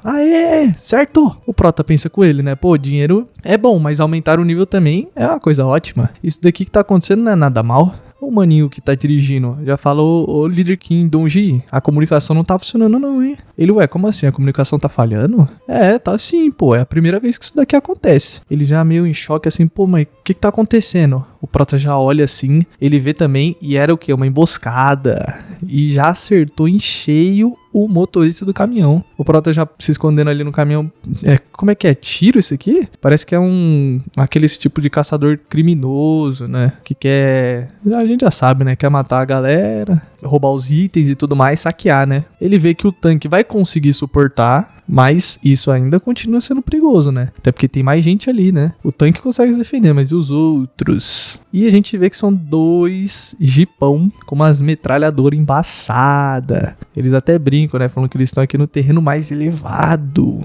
certo? O Prota pensa com ele, né? Dinheiro é bom, mas aumentar o nível também é uma coisa ótima. Isso daqui que tá acontecendo não é nada mal. O maninho que tá dirigindo já falou, o líder Kim Donji, a comunicação não tá funcionando não, hein? Ele, como assim? A comunicação tá falhando? Tá sim, é a primeira vez que isso daqui acontece. Ele já meio em choque assim, mas o que tá acontecendo? O Prota já olha assim, ele vê também, e era o quê? Uma emboscada. E já acertou em cheio o motorista do caminhão. O Prota já se escondendo ali no caminhão. Como é que é? Tiro isso aqui? Parece que é aquele tipo de caçador criminoso, né? Que quer... A gente já sabe, né? Quer matar a galera. roubar os itens e tudo mais, saquear, né? Ele vê que o tanque vai conseguir suportar, mas isso ainda continua sendo perigoso, né? Até porque tem mais gente ali, né? O tanque consegue se defender, mas e os outros? E a gente vê que são 2 jipão com umas metralhadoras embaçadas. Eles até brincam, né? Falando que eles estão aqui no terreno mais elevado.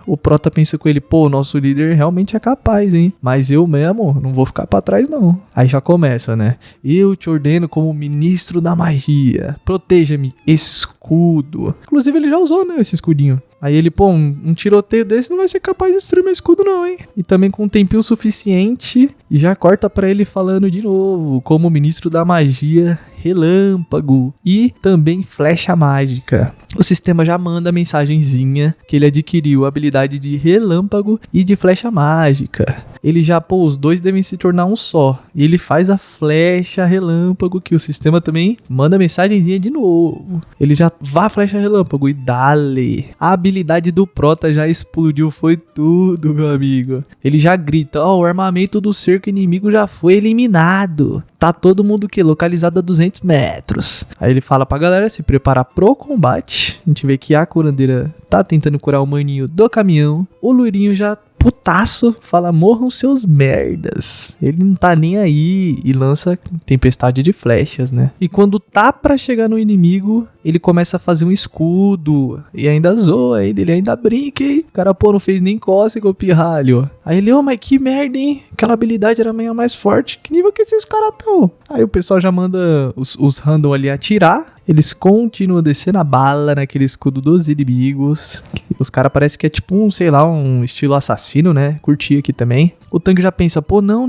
O Prota pensa com ele, pô, nosso líder realmente é capaz, hein? Mas eu mesmo não vou ficar pra trás, não. Aí já começa, né? Eu te ordeno como ministro da magia. Proteja-me, escudo. Inclusive ele já usou, né, esse escudinho. Aí ele, pô, um tiroteio desse não vai ser capaz de destruir meu escudo não, hein? E também com um tempinho suficiente, e já corta pra ele falando de novo, como ministro da magia, relâmpago e também flecha mágica. O sistema já manda a mensagenzinha que ele adquiriu a habilidade de relâmpago e de flecha mágica. Ele já, pô, os dois devem se tornar um só. E ele faz a flecha relâmpago, que o sistema também manda a mensagenzinha de novo. Ele já vá a flecha relâmpago e dale. A habilidade do Prota já explodiu, foi tudo, meu amigo. Ele já grita, ó, o armamento do cerco inimigo já foi eliminado. Tá todo mundo que localizado a 200 metros. Aí ele fala pra galera se preparar pro combate. A gente vê que a curandeira tá tentando curar o maninho do caminhão. O loirinho já putaço fala, morram seus merdas. Ele não tá nem aí e lança tempestade de flechas, né? E quando tá pra chegar no inimigo, ele começa a fazer um escudo e ainda zoa, ele ainda brinca, hein? O cara, pô, não fez nem cócega o pirralho. Aí ele, mas que merda, hein? Aquela habilidade era meio mais forte. Que nível que esses caras tão? Aí o pessoal já manda os random ali atirar. Eles continuam descendo a bala naquele escudo dos inimigos. Os caras parecem que é tipo um, sei lá, um estilo assassino, né? Curti aqui também. O tanque já pensa, pô, não.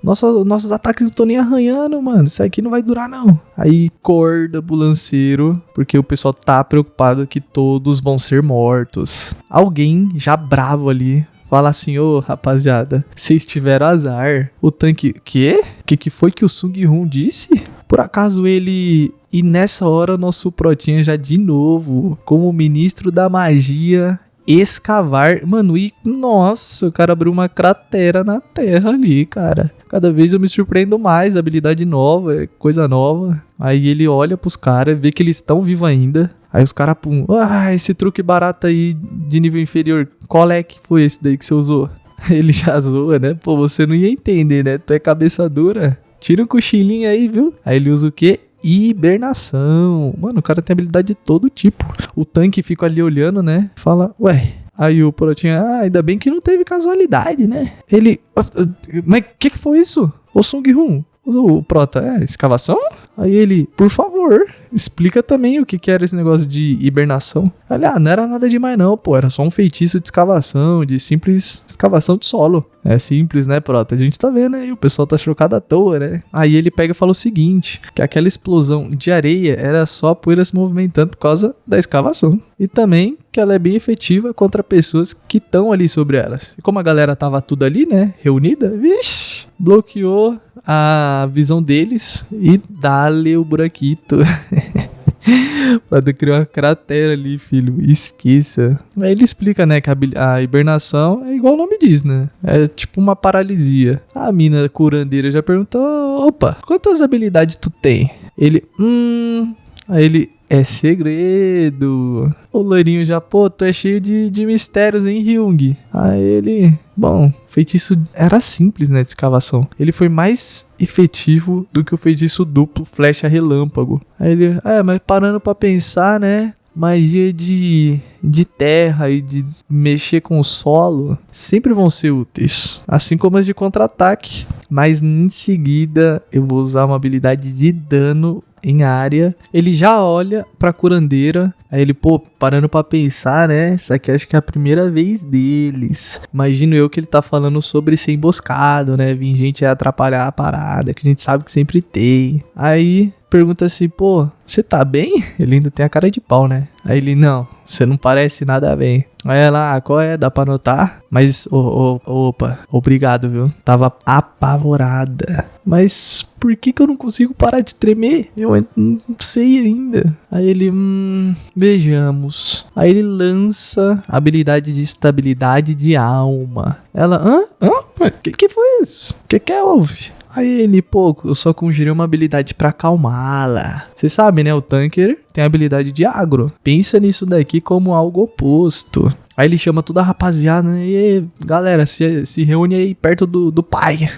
Nossos ataques não estão nem arranhando, mano. Isso aqui não vai durar, não. Aí corda pro lanceiro, porque o pessoal tá preocupado que todos vão ser mortos. Alguém já bravo ali fala assim, ô rapaziada, vocês tiveram azar. O tanque, quê? Que foi que o Sung Hun disse? Por acaso ele... E nessa hora nosso Protinha já de novo, como ministro da magia, escavar. Mano, e nossa, o cara abriu uma cratera na terra ali, cara. Cada vez eu me surpreendo mais, habilidade nova, é coisa nova. Aí ele olha pros caras, vê que eles estão vivos ainda. Aí os caras, pum, esse truque barato aí de nível inferior, qual é que foi esse daí que você usou? Ele já zoa, né? Pô, você não ia entender, né? Tu é cabeça dura. Tira um cochilinho aí, viu? Aí ele usa o quê? Hibernação. Mano, o cara tem habilidade de todo tipo. O tanque fica ali olhando, né? Fala, ué. Aí o Protinha, ainda bem que não teve casualidade, né? Ele, mas que foi isso? O Sung Hun? O Prota, escavação? Aí ele, por favor, explica também o que era esse negócio de hibernação. Ele, não era nada demais não, pô, era só um feitiço de escavação, de simples escavação de solo. É simples, né, Prota? A gente tá vendo aí, o pessoal tá chocado à toa, né? Aí ele pega e fala o seguinte, que aquela explosão de areia era só a poeira se movimentando por causa da escavação. E também que ela é bem efetiva contra pessoas que estão ali sobre elas. E como a galera tava tudo ali, né, reunida, vixe, bloqueou a visão deles e dá-lhe o buraquito. Pode criar uma cratera ali, filho. Esqueça. Aí ele explica, né, que a hibernação é igual o nome diz, né? É tipo uma paralisia. A mina curandeira já perguntou, opa, quantas habilidades tu tem? Ele, Aí ele, é segredo. O loirinho já, pô, tu é cheio de mistérios, hein, Hyung? Aí ele, bom, feitiço era simples, né, de escavação. Ele foi mais efetivo do que o feitiço duplo flecha relâmpago. Aí ele, mas parando pra pensar, né, magia de terra e de mexer com o solo sempre vão ser úteis. Assim como as de contra-ataque. Mas em seguida eu vou usar uma habilidade de dano em área. Ele já olha pra curandeira. Aí ele, pô, parando pra pensar, né? Isso aqui acho que é a primeira vez deles. Imagino eu que ele tá falando sobre ser emboscado, né? Vir gente atrapalhar a parada, que a gente sabe que sempre tem. Aí pergunta assim, pô, você tá bem? Ele ainda tem a cara de pau, né? Aí ele, não, você não parece nada bem. Aí ela, qual é? Dá pra notar? Mas, opa, obrigado, viu? Tava apavorada. Mas por que eu não consigo parar de tremer? Eu não sei ainda. Aí ele, vejamos. Aí ele lança a habilidade de estabilidade de alma. Ela, O que foi isso? O que houve? Aí ele, pô, eu só conjurei uma habilidade pra acalmá-la. Você sabe, né? O Tanker tem a habilidade de agro. Pensa nisso daqui como algo oposto. Aí ele chama toda a rapaziada, né? E aí, galera, se reúne aí perto do pai.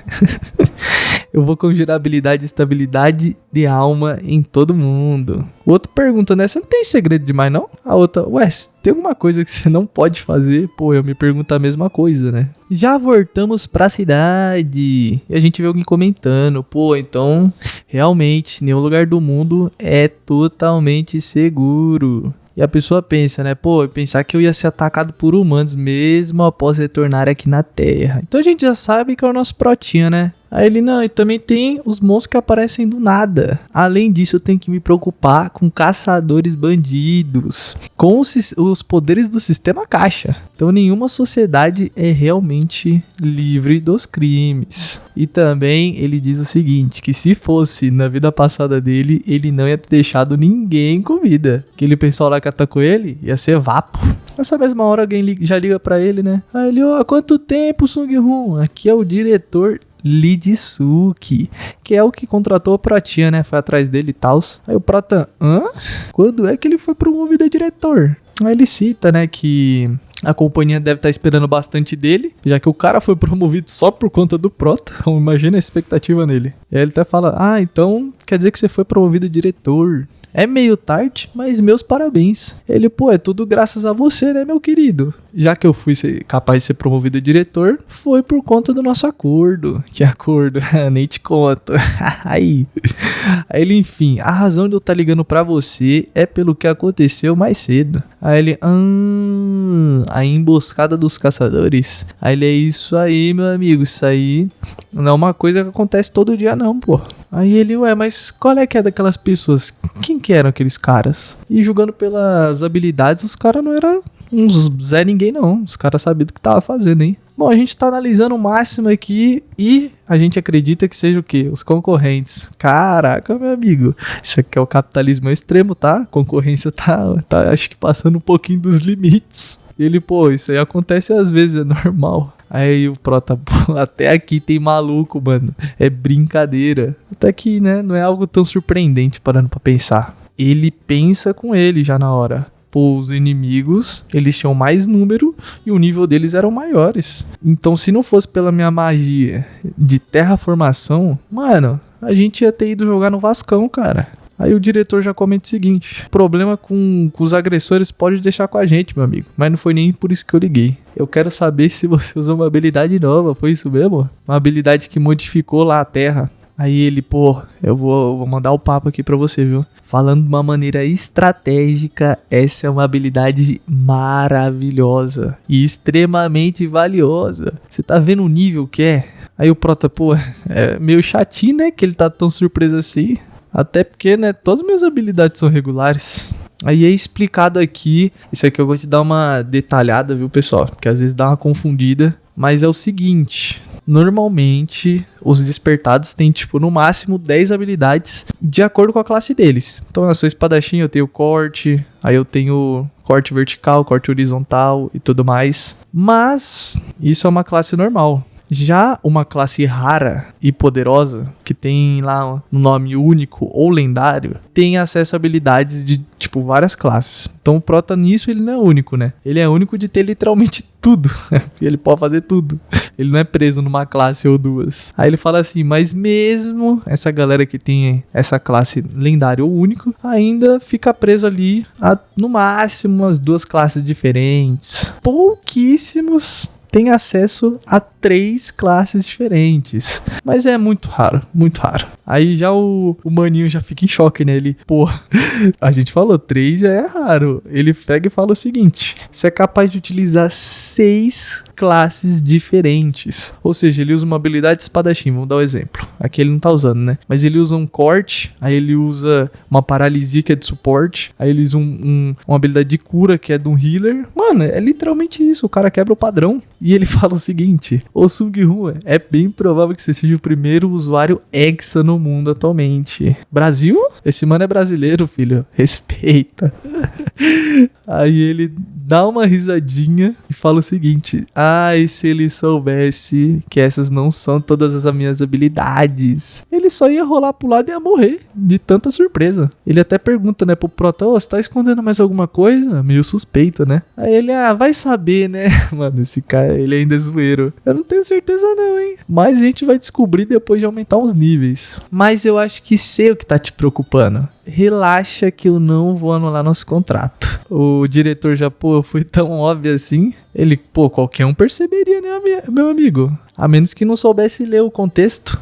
Eu vou conjurar habilidade de estabilidade de alma em todo mundo. O outro pergunta, né? Você não tem segredo demais, não? A outra, ué, tem alguma coisa que você não pode fazer? Pô, eu me pergunto a mesma coisa, né? Já voltamos pra cidade. E a gente vê alguém comentando. Pô, então, realmente, nenhum lugar do mundo é totalmente seguro. E a pessoa pensa, né? Pô, pensar que eu ia ser atacado por humanos mesmo após retornar aqui na Terra. Então a gente já sabe que é o nosso protinho, né? Aí ele, não, e também tem os monstros que aparecem do nada. Além disso, eu tenho que me preocupar com caçadores bandidos, com os poderes do sistema caixa. Então nenhuma sociedade é realmente livre dos crimes. E também ele diz o seguinte, que se fosse na vida passada dele, ele não ia ter deixado ninguém com vida. Aquele pessoal lá que atacou ele ia ser vapo. Nessa mesma hora alguém já liga pra ele, né? Aí ele, ó, quanto tempo, Sung-Hun? Aqui é o diretor Lee Ji-Suk, que é o que contratou o Protinha, né? Foi atrás dele e tal. Aí o Prota, hã? Quando é que ele foi promovido a diretor? Aí ele cita, né, que a companhia deve estar esperando bastante dele, já que o cara foi promovido só por conta do Prota. Então imagina a expectativa nele. E aí ele até fala, então quer dizer que você foi promovido a diretor. É meio tarde, mas meus parabéns. Ele, pô, é tudo graças a você, né, meu querido? Já que eu fui capaz de ser promovido a diretor, foi por conta do nosso acordo. Que acordo? Nem te conto. Aí ele, enfim, a razão de eu estar ligando pra você é pelo que aconteceu mais cedo. Aí ele, a emboscada dos caçadores. Aí ele, é isso aí, meu amigo, isso aí não é uma coisa que acontece todo dia não, pô. Aí ele, ué, mas qual é que é daquelas pessoas? Quem que eram aqueles caras? E julgando pelas habilidades, os caras não eram uns Zé ninguém não. Os caras sabiam do que tava fazendo, hein? Bom, a gente tá analisando o máximo aqui e a gente acredita que seja o quê? Os concorrentes. Caraca, meu amigo. Isso aqui é o capitalismo extremo, tá? A concorrência tá acho que passando um pouquinho dos limites. E ele, pô, isso aí acontece às vezes, é normal. Aí o Prota, pô, até aqui tem maluco, mano. É brincadeira. Até que, né, não é algo tão surpreendente parando pra pensar. Ele pensa com ele já na hora. Pô, os inimigos, eles tinham mais número e o nível deles eram maiores. Então, se não fosse pela minha magia de terraformação, mano, a gente ia ter ido jogar no Vascão, cara. Aí o diretor já comenta o seguinte, problema com os agressores pode deixar com a gente, meu amigo. Mas não foi nem por isso que eu liguei. Eu quero saber se você usou uma habilidade nova, foi isso mesmo? Uma habilidade que modificou lá a Terra. Aí ele, pô, eu vou mandar o papo aqui pra você, viu? Falando de uma maneira estratégica, essa é uma habilidade maravilhosa e extremamente valiosa. Você tá vendo o nível que é? Aí o Prota, pô, é meio chatinho, né? Que ele tá tão surpreso assim. Até porque, né, todas as minhas habilidades são regulares. Aí é explicado aqui, isso aqui eu vou te dar uma detalhada, viu, pessoal? Porque às vezes dá uma confundida. Mas é o seguinte, normalmente os despertados têm, tipo, no máximo 10 habilidades de acordo com a classe deles. Então, na sua espadachim eu tenho corte, aí eu tenho corte vertical, corte horizontal e tudo mais. Mas isso é uma classe normal. Já uma classe rara e poderosa, que tem lá um nome único ou lendário, tem acesso a habilidades de, tipo, várias classes. Então o Prota nisso ele não é único, né? Ele é único de ter literalmente tudo. Ele pode fazer tudo. Ele não é preso numa classe ou duas. Aí ele fala assim, mas mesmo essa galera que tem essa classe lendária ou único, ainda fica preso ali a, no máximo, umas 2 classes diferentes. Pouquíssimos tem acesso a 3 classes diferentes. Mas é muito raro, muito raro. Aí já o maninho já fica em choque, né? Ele, pô, a gente falou 3 já é raro. Ele pega e fala o seguinte, você é capaz de utilizar 6 classes diferentes. Ou seja, ele usa uma habilidade de espadachim, vamos dar um exemplo. Aqui ele não tá usando, né? Mas ele usa um corte, aí ele usa uma paralisia que é de suporte, aí ele usa uma habilidade de cura que é de um healer. Mano, é literalmente isso, o cara quebra o padrão. E ele fala o seguinte, ô Sung-Hun, é bem provável que você seja o primeiro usuário Hexa no mundo atualmente. Brasil? Esse mano é brasileiro, filho. Respeita. Aí ele dá uma risadinha e fala o seguinte: e se ele soubesse que essas não são todas as minhas habilidades, ele só ia rolar pro lado e ia morrer de tanta surpresa. Ele até pergunta, né, pro Prota: você tá escondendo mais alguma coisa? Meio suspeito, né? Aí ele: vai saber, né? Mano, esse cara, ele ainda é zoeiro. Eu não tenho certeza não, hein? Mas a gente vai descobrir depois de aumentar uns níveis. Mas eu acho que sei o que tá te preocupando. Relaxa que eu não vou anular nosso contrato. O diretor já, foi tão óbvio assim. Ele, qualquer um perceberia, né, meu amigo? A menos que não soubesse ler o contexto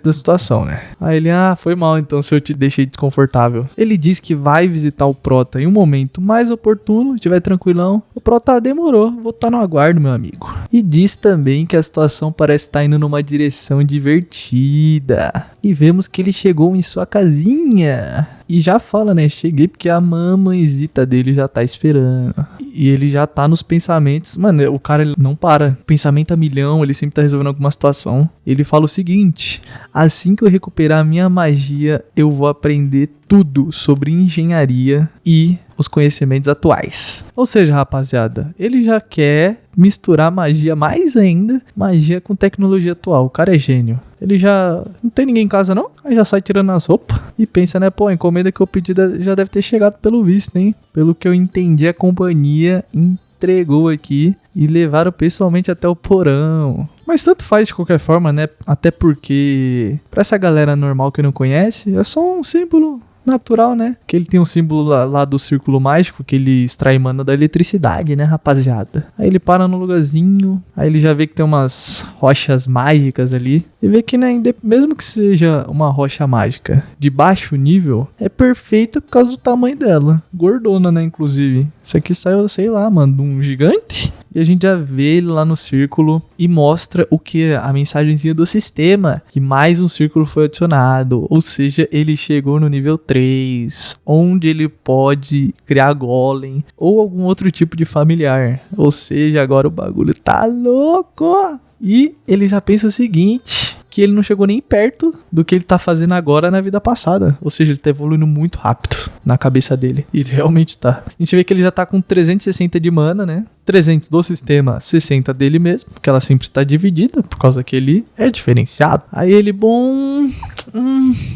da situação, né? Aí ele: foi mal então se eu te deixei desconfortável. Ele diz que vai visitar o Prota em um momento mais oportuno, estiver tranquilão. O Prota: demorou, vou estar no aguardo, meu amigo. E diz também que a situação parece estar indo numa direção divertida. E vemos que ele chegou em sua casinha. E já fala, né? Cheguei porque a mamãezita dele já tá esperando. E ele já tá nos pensamentos. Mano, o cara ele não para. Pensamento a milhão, ele sempre tá resolvendo alguma situação. Ele fala o seguinte: assim que eu recuperar a minha magia, eu vou aprender tudo sobre engenharia e os conhecimentos atuais. Ou seja, rapaziada, ele já quer misturar magia mais ainda, magia com tecnologia atual. O cara é gênio. Ele já... Não tem ninguém em casa, não? Aí já sai tirando as roupas e pensa, né? A encomenda que eu pedi já deve ter chegado pelo visto, hein? Pelo que eu entendi, a companhia entregou aqui e levaram pessoalmente até o porão. Mas tanto faz de qualquer forma, né? Até porque, pra essa galera normal que não conhece, é só um símbolo natural, né? Que ele tem um símbolo lá do círculo mágico que ele extrai mana da eletricidade, né, rapaziada? Aí ele para no lugarzinho, aí ele já vê que tem umas rochas mágicas ali. E vê que, né, mesmo que seja uma rocha mágica de baixo nível, é perfeita por causa do tamanho dela. Gordona, né, inclusive. Isso aqui saiu, sei lá, mano, de um gigante. E a gente já vê ele lá no círculo e mostra o que? A mensagenzinha do sistema, que mais um círculo foi adicionado. Ou seja, ele chegou no nível 3, onde ele pode criar golem ou algum outro tipo de familiar. Ou seja, agora o bagulho tá louco! E ele já pensa o seguinte: que ele não chegou nem perto do que ele tá fazendo agora na vida passada. Ou seja, ele tá evoluindo muito rápido na cabeça dele. E realmente tá. A gente vê que ele já tá com 360 de mana, né? 300 do sistema, 60 dele mesmo, porque ela sempre está dividida, por causa que ele é diferenciado. Aí ele,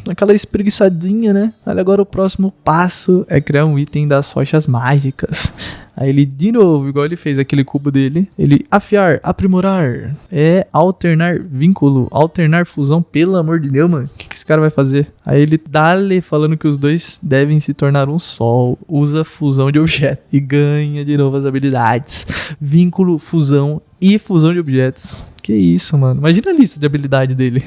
aquela espreguiçadinha, né? Aí agora o próximo passo é criar um item das rochas mágicas. Aí ele, de novo, igual ele fez aquele cubo dele, ele afiar, aprimorar, alternar vínculo, alternar fusão, pelo amor de Deus, mano, o que esse cara vai fazer? Aí ele dá-lhe falando que os dois devem se tornar um só, usa fusão de objeto e ganha de novo as habilidades, vínculo, fusão e fusão de objetos. Que isso, mano. Imagina a lista de habilidade dele.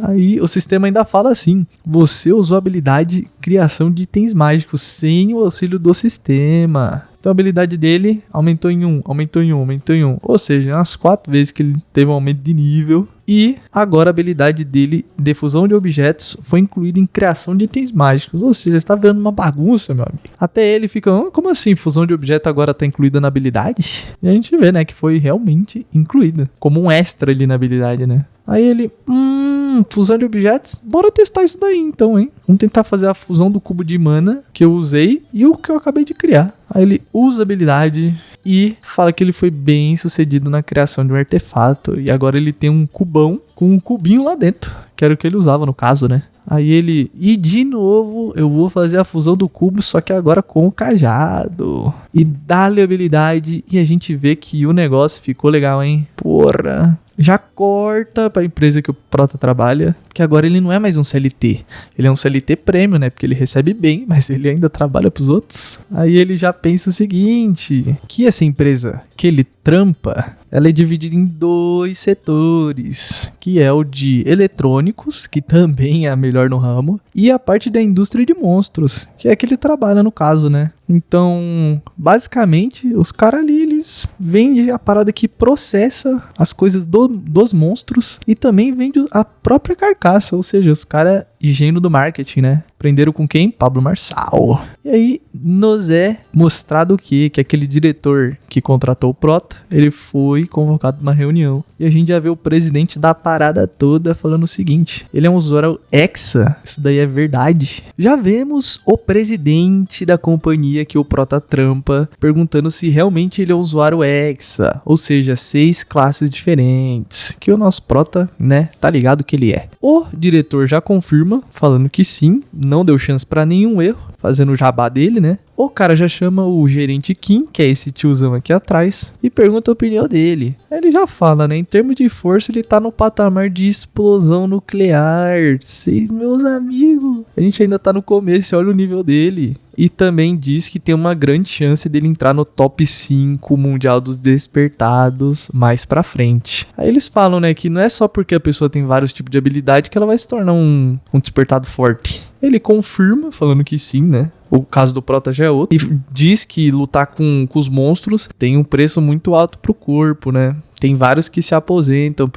Aí o sistema ainda fala assim: você usou a habilidade criação de itens mágicos sem o auxílio do sistema. Então a habilidade dele aumentou em 1, aumentou em 1, aumentou em 1. Ou seja, umas 4 vezes que ele teve um aumento de nível. E agora a habilidade dele de fusão de objetos foi incluída em criação de itens mágicos. Ou seja, está virando uma bagunça, meu amigo. Até ele fica: como assim? Fusão de objeto agora está incluída na habilidade? E a gente vê, né, que foi realmente incluída. Como um extra ali na habilidade, né? Aí ele, fusão de objetos? Bora testar isso daí então, hein? Vamos tentar fazer a fusão do cubo de mana que eu usei e o que eu acabei de criar. Aí ele usa a habilidade e fala que ele foi bem sucedido na criação de um artefato. E agora ele tem um cubão com um cubinho lá dentro, que era o que ele usava no caso, né? Aí ele, e de novo eu vou fazer a fusão do cubo, só que agora com o cajado. E dá-lhe habilidade e a gente vê que o negócio ficou legal, hein? Porra. Já corta pra empresa que o Prota trabalha, que agora ele não é mais um CLT. Ele é um CLT prêmio, né? Porque ele recebe bem, mas ele ainda trabalha pros outros. Aí ele já pensa o seguinte: que essa empresa que ele trampa, ela é dividida em 2 setores, que é o de eletrônicos, que também é a melhor no ramo, e a parte da indústria de monstros, que é que ele trabalha no caso, né? Então, basicamente, os caras ali, eles vendem a parada que processa as coisas dos monstros e também vende a própria carcaça, ou seja, os caras higiene do marketing, né? Aprenderam com quem? Pablo Marçal. E aí, nos é mostrado o quê? Que aquele diretor que contratou o Prota, ele foi convocado para uma reunião. E a gente já vê o presidente da parada toda falando o seguinte: ele é um usuário Hexa. Isso daí é verdade. Já vemos o presidente da companhia que o Prota trampa perguntando se realmente ele é um usuário Hexa, ou seja, 6 classes diferentes, que o nosso Prota, né, tá ligado que ele é. O diretor já confirma, falando que sim, não deu chance pra nenhum erro, fazendo o jabá dele, né? O cara já chama o gerente Kim, que é esse tiozão aqui atrás, e pergunta a opinião dele. Aí ele já fala, né? Em termos de força, ele tá no patamar de explosão nuclear. Sim, meus amigos, a gente ainda tá no começo, olha o nível dele. E também diz que tem uma grande chance dele entrar no top 5 mundial dos despertados mais pra frente. Aí eles falam, né, que não é só porque a pessoa tem vários tipos de habilidade que ela vai se tornar um despertado forte. Ele confirma, falando que sim, né? O caso do Prota já é outro. E diz que lutar com os monstros tem um preço muito alto pro corpo, né? Tem vários que se aposentam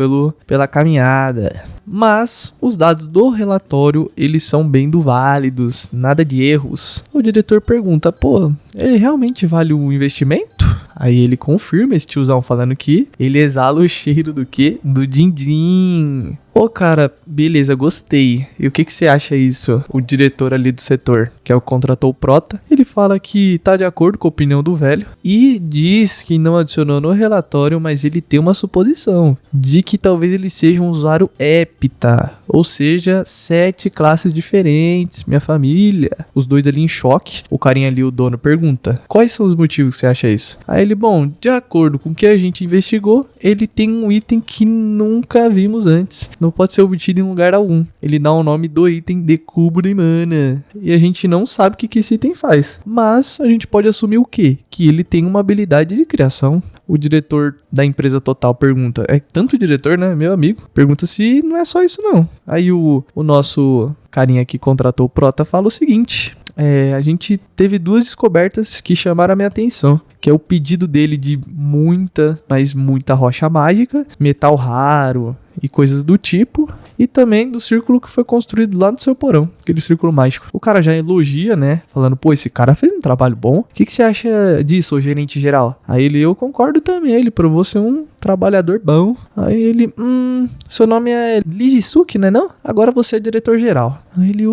pela caminhada. Mas os dados do relatório, eles são bem válidos, nada de erros. O diretor pergunta, pô, ele realmente vale o investimento? Aí ele confirma, esse tiozão falando que ele exala o cheiro do quê? Do din-din. Ô, cara, beleza, gostei. E o que você acha isso? O diretor ali do setor, que é o contratou o Prota, ele fala que tá de acordo com a opinião do velho e diz que não adicionou no relatório, mas ele tem uma suposição de que talvez ele seja um usuário hepta, ou seja, 7 classes diferentes, minha família. Os dois ali em choque. O carinha ali, o dono, pergunta, quais são os motivos que você acha isso? Aí ele, bom, de acordo com o que a gente investigou, ele tem um item que nunca vimos antes. Não pode ser obtido em lugar algum. Ele dá o nome do item de cubo de mana. E a gente não sabe o que esse item faz. Mas a gente pode assumir o quê? Que ele tem uma habilidade de criação. O diretor da empresa Total pergunta, é tanto o diretor, né, meu amigo, pergunta se não é só isso não. Aí o nosso carinha que contratou o Prota fala o seguinte, a gente teve 2 descobertas que chamaram a minha atenção, que é o pedido dele de muita, mas muita rocha mágica, metal raro e coisas do tipo, e também do círculo que foi construído lá no seu porão, aquele círculo mágico. O cara já elogia, né, falando, pô, esse cara fez um trabalho bom, o que você acha disso, ô gerente geral? Aí ele, eu concordo também, ele provou ser um trabalhador bom. Aí ele, seu nome é Lijisuke, né não? Agora você é diretor geral. Aí ele,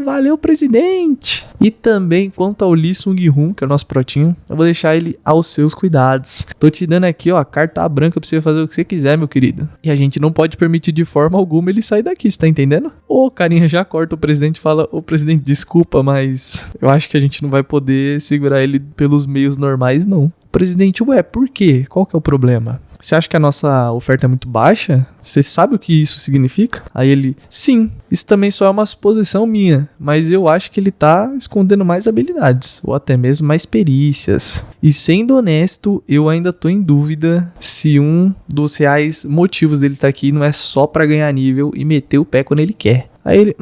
valeu presidente. E também quanto ao Lee Sung-hoon, que é o nosso protinho, eu vou deixar ele aos seus cuidados. Tô te dando aqui, ó, a carta branca pra você fazer o que você quiser, meu querido. E a gente não pode permitir de forma alguma ele sair daqui, você tá entendendo? O carinha já corta o presidente e fala, ô presidente, desculpa, mas eu acho que a gente não vai poder segurar ele pelos meios normais, não. Presidente, ué, por quê? Qual que é o problema? Você acha que a nossa oferta é muito baixa? Você sabe o que isso significa? Aí ele, sim, isso também só é uma suposição minha, mas eu acho que ele tá escondendo mais habilidades, ou até mesmo mais perícias. E sendo honesto, eu ainda tô em dúvida se um dos reais motivos dele tá aqui não é só pra ganhar nível e meter o pé quando ele quer. Aí ele,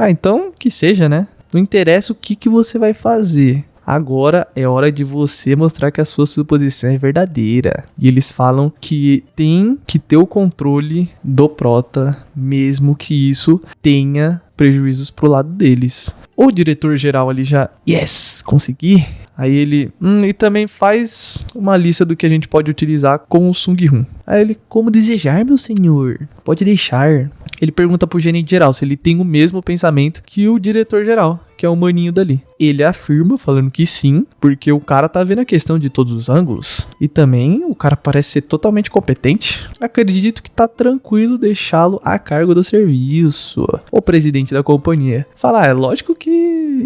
então que seja, né? Não interessa o que você vai fazer. Agora é hora de você mostrar que a sua suposição é verdadeira. E eles falam que tem que ter o controle do Prota, mesmo que isso tenha prejuízos pro lado deles. O diretor geral ali já, yes, consegui. Aí ele, e também faz uma lista do que a gente pode utilizar com o Sung-hoon. Aí ele, como desejar, meu senhor? Pode deixar. Ele pergunta pro gerente geral se ele tem o mesmo pensamento que o diretor geral, que é o maninho dali. Ele afirma, falando que sim, porque o cara tá vendo a questão de todos os ângulos. E também o cara parece ser totalmente competente. Acredito que tá tranquilo deixá-lo a cargo do serviço. O presidente da companhia fala, é lógico que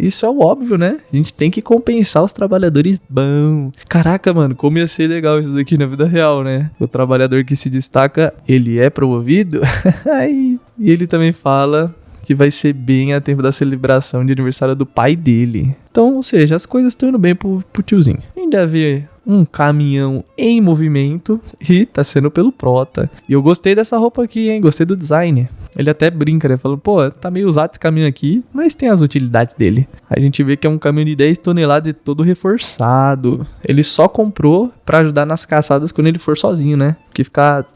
isso é o óbvio, né? A gente tem que compensar os trabalhadores bons. Caraca, mano, como ia ser legal isso daqui na vida real, né? O trabalhador que se destaca, ele é promovido. E ele também fala que vai ser bem a tempo da celebração de aniversário do pai dele. Então, ou seja, as coisas estão indo bem pro tiozinho. Ainda vê um caminhão em movimento e tá sendo pelo Prota. E eu gostei dessa roupa aqui, hein? Gostei do design. Ele até brinca, né? Falou, pô, tá meio usado esse caminhão aqui, mas tem as utilidades dele. Aí a gente vê que é um caminhão de 10 toneladas e todo reforçado. Ele só comprou pra ajudar nas caçadas quando ele for sozinho, né? Porque ficar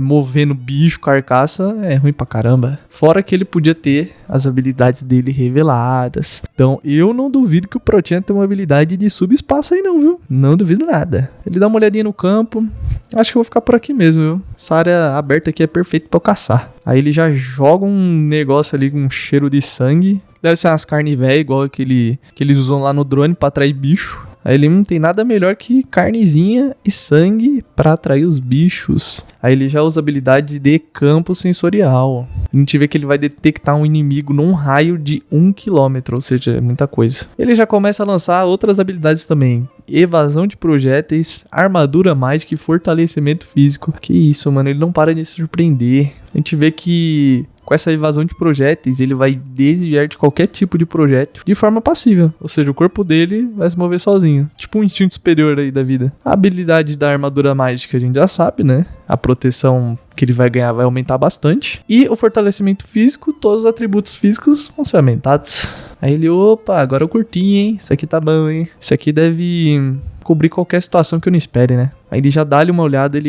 movendo bicho, carcaça, é ruim pra caramba. Fora que ele podia ter as habilidades dele reveladas. Então, eu não duvido que o Protinha tem uma habilidade de subespaço aí não, viu? Não duvido nada. Ele dá uma olhadinha no campo. Acho que eu vou ficar por aqui mesmo, viu? Essa área aberta aqui é perfeita pra eu caçar. Aí ele já joga um negócio ali com um cheiro de sangue. Deve ser umas carnes velhas, igual que eles usam lá no drone pra atrair bicho. Aí ele não tem nada melhor que carnezinha e sangue pra atrair os bichos. Aí ele já usa a habilidade de campo sensorial. A gente vê que ele vai detectar um inimigo num raio de 1 km, ou seja, é muita coisa. Ele já começa a lançar outras habilidades também. Evasão de projéteis, armadura mágica e fortalecimento físico. Que isso, mano, ele não para de surpreender. A gente vê que com essa evasão de projéteis, ele vai desviar de qualquer tipo de projétil de forma passiva. Ou seja, o corpo dele vai se mover sozinho. Tipo um instinto superior aí da vida. A habilidade da armadura mágica a gente já sabe, né? A proteção que ele vai ganhar vai aumentar bastante. E o fortalecimento físico, todos os atributos físicos vão ser aumentados. Aí ele, opa, agora eu curti, hein? Isso aqui tá bom, hein? Isso aqui deve cobrir qualquer situação que eu não espere, né? Aí ele já dá-lhe uma olhada,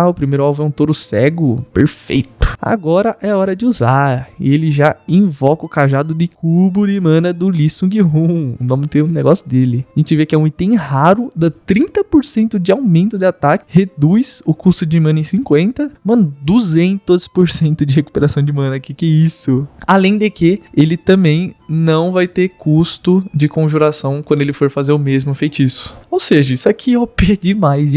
o primeiro alvo é um touro cego. Perfeito. Agora é hora de usar. E ele já invoca o cajado de cubo de mana do Lee Sung-hoon. O nome tem um negócio dele. A gente vê que é um item raro, dá 30% de aumento de ataque, reduz o custo de mana em 50%. Mano, 200% de recuperação de mana. Que é isso? Além de que ele também não vai ter custo de conjuração quando ele for fazer o mesmo feitiço. Ou seja, isso aqui é OP demais.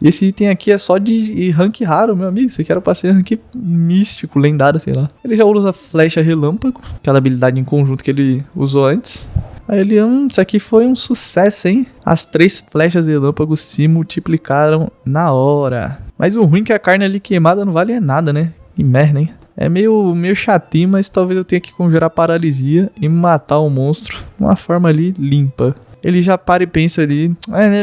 E esse item aqui é só de rank raro, meu amigo. Isso aqui era pra ser rank místico, lendário, sei lá. Ele já usa flecha relâmpago, aquela habilidade em conjunto que ele usou antes. Aí ele, isso aqui foi um sucesso, hein? As 3 flechas relâmpago se multiplicaram na hora. Mas o ruim é que a carne ali queimada não vale nada, né? Que merda, hein? É meio chatinho, mas talvez eu tenha que conjurar paralisia e matar o monstro de uma forma ali limpa. Ele já para e pensa ali,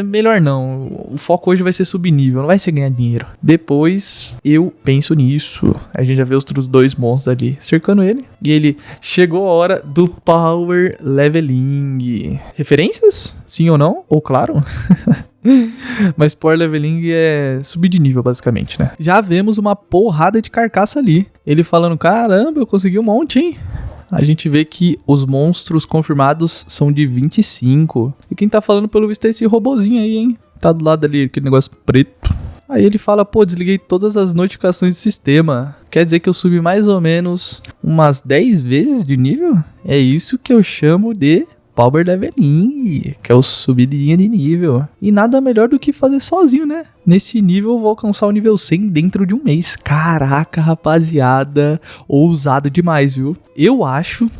melhor não, o foco hoje vai ser subnível, não vai ser ganhar dinheiro. Depois eu penso nisso, a gente já vê os outros 2 monstros ali cercando ele. E ele, chegou a hora do Power Leveling. Referências? Sim ou não? Ou claro? Mas Power Leveling é subir de nível, basicamente, né? Já vemos uma porrada de carcaça ali. Ele falando, caramba, eu consegui um monte, hein? A gente vê que os monstros confirmados são de 25. E quem tá falando pelo visto é esse robozinho aí, hein? Tá do lado ali, aquele negócio preto. Aí ele fala, desliguei todas as notificações do sistema. Quer dizer que eu subi mais ou menos umas 10 vezes de nível? É isso que eu chamo de Power Leveling, que é o subidinha de nível. E nada melhor do que fazer sozinho, né? Nesse nível eu vou alcançar o nível 100 dentro de um mês. Caraca, rapaziada, ousado demais, viu? Eu acho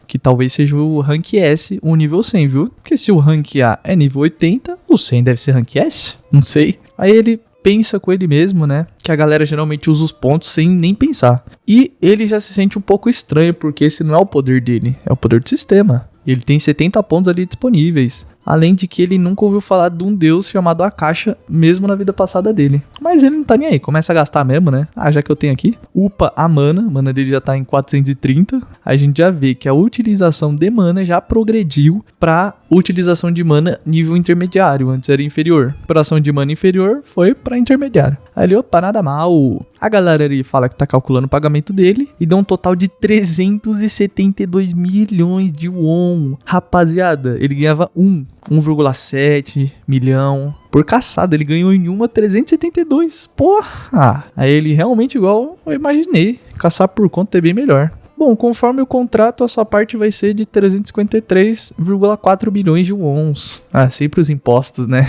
que talvez seja o Rank S o nível 100, viu? Porque se o Rank A é nível 80, o 100 deve ser Rank S? Não sei. Aí ele pensa com ele mesmo, né? Que a galera geralmente usa os pontos sem nem pensar. E ele já se sente um pouco estranho, porque esse não é o poder dele, é o poder do sistema. Ele tem 70 pontos ali disponíveis. Além de que ele nunca ouviu falar de um deus chamado Akasha, mesmo na vida passada dele. Mas ele não tá nem aí, começa a gastar mesmo, né? Já que eu tenho aqui. Upa a mana dele já tá em 430. A gente já vê que a utilização de mana já progrediu pra utilização de mana nível intermediário. Antes era inferior. Operação de mana inferior foi pra intermediário. Aí ele, nada mal. A galera ali fala que tá calculando o pagamento dele e dá um total de 372 milhões de won. Rapaziada, ele ganhava 1,7 milhão por caçada. Ele ganhou em uma 372. Porra! Aí ele realmente, igual eu imaginei, caçar por conta é bem melhor. Bom, conforme o contrato, a sua parte vai ser de 353,4 bilhões de wons. Sempre os impostos, né?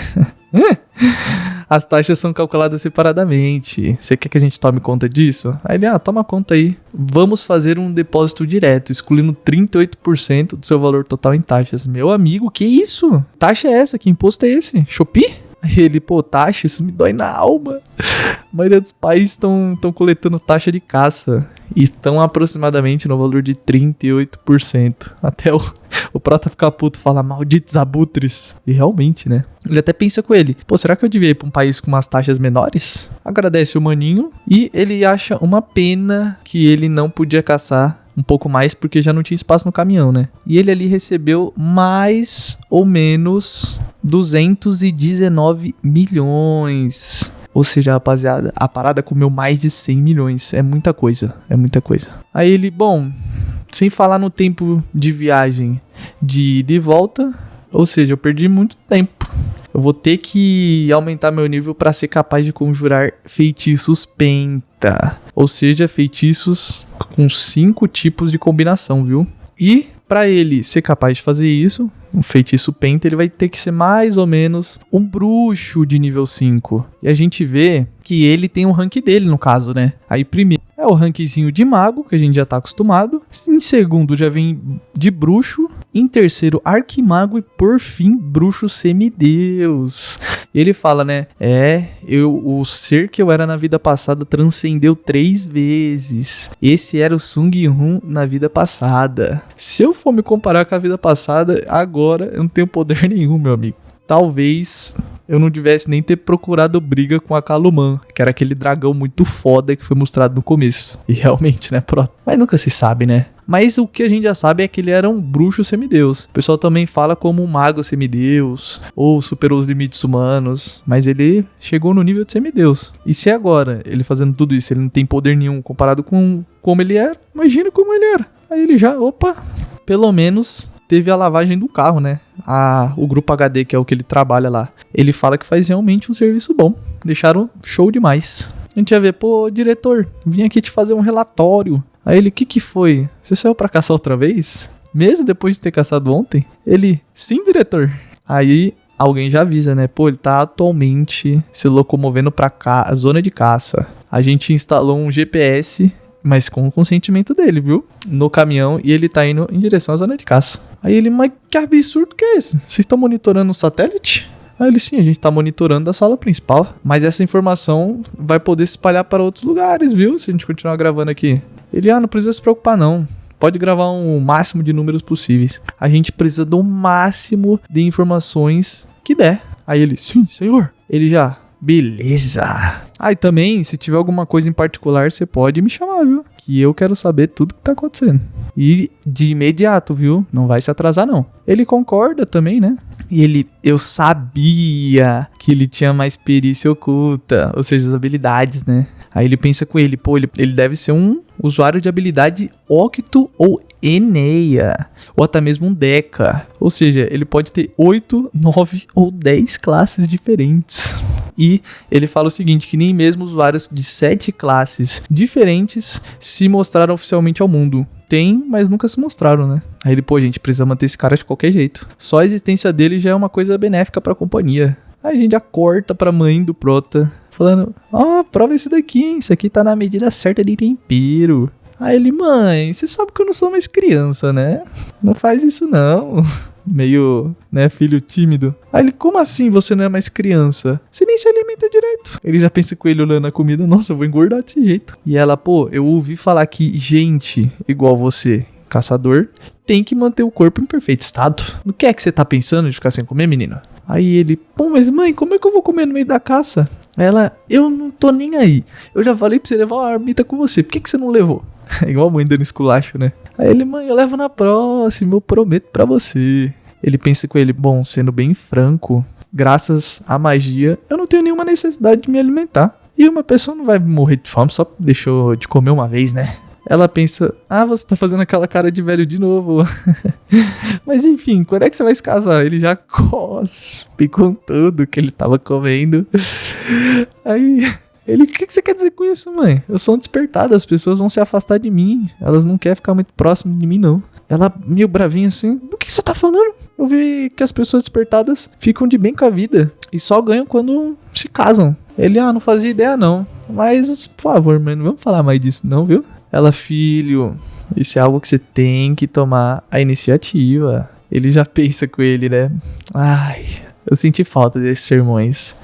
As taxas são calculadas separadamente. Você quer que a gente tome conta disso? Aí ele, toma conta aí. Vamos fazer um depósito direto, excluindo 38% do seu valor total em taxas. Meu amigo, que isso? Taxa é essa? Que imposto é esse? Shopee? Aí ele, taxa, isso me dói na alma. A maioria dos países estão coletando taxa de caça. E estão aproximadamente no valor de 38%. Até o Prata ficar puto e falar, malditos abutres. E realmente, né? Ele até pensa com ele, será que eu devia ir pra um país com umas taxas menores? Agradece o maninho e ele acha uma pena que ele não podia caçar um pouco mais porque já não tinha espaço no caminhão, né? E ele ali recebeu mais ou menos 219 milhões. Ou seja, rapaziada, a parada comeu mais de 100 milhões. É muita coisa, Aí ele, sem falar no tempo de viagem de ida e volta, ou seja, eu perdi muito tempo. Eu vou ter que aumentar meu nível pra ser capaz de conjurar feitiços penta. Ou seja, feitiços com 5 tipos de combinação, viu? E pra ele ser capaz de fazer isso, um feitiço penta, ele vai ter que ser mais ou menos um bruxo de nível 5. E a gente vê que ele tem um rank dele, no caso, né? Aí primeiro é o rankzinho de mago, que a gente já tá acostumado. Em segundo já vem de bruxo. Em terceiro, arquimago. E por fim, bruxo semideus. E ele fala, né? O ser que eu era na vida passada transcendeu 3 vezes. Esse era o Sung Hun na vida passada. Se eu for me comparar com a vida passada, agora eu não tenho poder nenhum, meu amigo. Talvez eu não tivesse nem ter procurado briga com a Kaluman, que era aquele dragão muito foda que foi mostrado no começo. E realmente, né, mas nunca se sabe, né? Mas o que a gente já sabe é que ele era um bruxo semideus. O pessoal também fala como um mago semideus, ou superou os limites humanos, mas ele chegou no nível de semideus. E se agora, ele fazendo tudo isso, ele não tem poder nenhum comparado com como ele era, imagina como ele era. Aí ele já, pelo menos teve a lavagem do carro, né? O grupo HD, que é o que ele trabalha lá, ele fala que faz realmente um serviço bom. Deixaram show demais. A gente ia ver, diretor, vim aqui te fazer um relatório. Aí ele, que foi? Você saiu pra caçar outra vez? Mesmo depois de ter caçado ontem? Ele, sim, diretor. Aí alguém já avisa, né? Ele tá atualmente se locomovendo pra cá, a zona de caça. A gente instalou um GPS, mas com o consentimento dele, viu? No caminhão, e ele tá indo em direção à zona de caça. Aí ele, mas que absurdo que é esse? Vocês estão monitorando o satélite? Aí ele, sim, a gente tá monitorando da sala principal. Mas essa informação vai poder se espalhar para outros lugares, viu? Se a gente continuar gravando aqui. Ele, não precisa se preocupar não. Pode gravar o máximo de números possíveis. A gente precisa do máximo de informações que der. Aí ele, sim, senhor. Ele já, beleza. E também, se tiver alguma coisa em particular, você pode me chamar, viu? Que eu quero saber tudo que tá acontecendo. E de imediato, viu? Não vai se atrasar, não. Ele concorda também, né? E ele, eu sabia que ele tinha mais perícia oculta, ou seja, as habilidades, né? Aí ele pensa com ele, ele deve ser um usuário de habilidade Octo ou Eneia, ou até mesmo um Deca. Ou seja, ele pode ter 8, 9 ou 10 classes diferentes. E ele fala o seguinte, que nem mesmo usuários de 7 classes diferentes se mostraram oficialmente ao mundo. Tem, mas nunca se mostraram, né? Aí ele, a gente precisa manter esse cara de qualquer jeito. Só a existência dele já é uma coisa benéfica pra companhia. Aí a gente já corta pra mãe do Prota, falando, prova esse daqui, hein? Isso aqui tá na medida certa de tempero. Aí ele, mãe, você sabe que eu não sou mais criança, né? Não faz isso não. Meio, né, filho tímido. Aí ele, como assim você não é mais criança? Você nem se alimenta direito. Ele já pensa com ele olhando a comida, nossa, eu vou engordar desse jeito. E ela, eu ouvi falar que gente igual você, caçador, tem que manter o corpo em perfeito estado. No que é que você tá pensando de ficar sem comer, menino? Aí ele, mas mãe, como é que eu vou comer no meio da caça? Ela, eu não tô nem aí. Eu já falei pra você levar uma marmita com você, por que você não levou? Igual a mãe dando esculacho, né? Aí ele, mãe, eu levo na próxima, eu prometo pra você. Ele pensa com ele, sendo bem franco, graças à magia, eu não tenho nenhuma necessidade de me alimentar. E uma pessoa não vai morrer de fome só porque deixou de comer uma vez, né? Ela pensa, você tá fazendo aquela cara de velho de novo. Mas enfim, quando é que você vai se casar? Ele já cospe com tudo que ele tava comendo. Aí ele, o que você quer dizer com isso, mãe? Eu sou um despertado, as pessoas vão se afastar de mim. Elas não querem ficar muito próximas de mim, não. Ela meio bravinha assim, do que você tá falando? Eu vi que as pessoas despertadas ficam de bem com a vida e só ganham quando se casam. Ele, não fazia ideia não. Mas, por favor, mãe, não vamos falar mais disso não, viu? Ela, filho, isso é algo que você tem que tomar a iniciativa. Ele já pensa com ele, né? Eu senti falta desses sermões,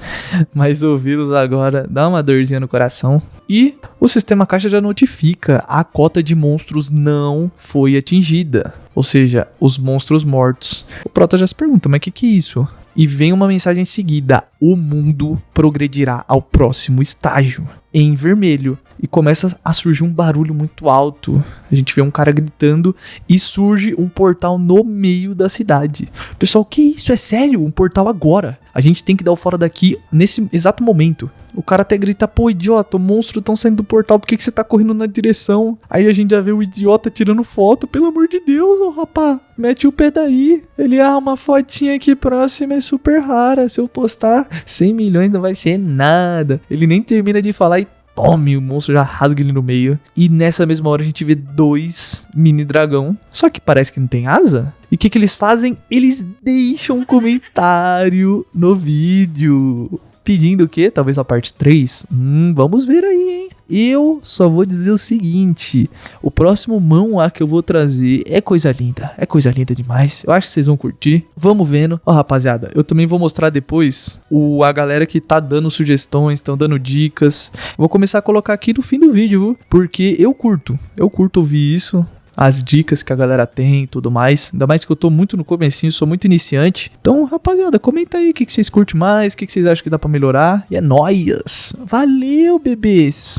mas ouvi-los agora dá uma dorzinha no coração. E o sistema caixa já notifica, a cota de monstros não foi atingida. Ou seja, os monstros mortos. O Prota já se pergunta, mas que é isso? E vem uma mensagem em seguida, o mundo progredirá ao próximo estágio, em vermelho. E começa a surgir um barulho muito alto. A gente vê um cara gritando e surge um portal no meio da cidade. Pessoal, que isso? É sério? Um portal agora? A gente tem que dar o fora daqui nesse exato momento. O cara até grita, pô, idiota, o monstro tão saindo do portal, por que você tá correndo na direção? Aí a gente já vê o idiota tirando foto, pelo amor de Deus, ô rapá, mete o pé daí. Ele, uma fotinha aqui próxima é super rara, se eu postar 100 milhões não vai ser nada. Ele nem termina de falar e tome, o monstro já rasga ele no meio. E nessa mesma hora a gente vê 2 mini dragão, só que parece que não tem asa. E o que eles fazem? Eles deixam um comentário no vídeo. Pedindo o quê? Talvez a parte 3? Vamos ver aí, hein? Eu só vou dizer o seguinte. O próximo manhwa que eu vou trazer é coisa linda. É coisa linda demais. Eu acho que vocês vão curtir. Vamos vendo. Rapaziada, eu também vou mostrar depois a galera que tá dando sugestões, estão dando dicas. Vou começar a colocar aqui no fim do vídeo, viu? Porque eu curto. Eu curto ouvir isso. As dicas que a galera tem e tudo mais. Ainda mais que eu tô muito no comecinho, sou muito iniciante. Então, rapaziada, comenta aí o que vocês curtem mais, o que vocês acham que dá pra melhorar. E é nóis! Valeu, bebês!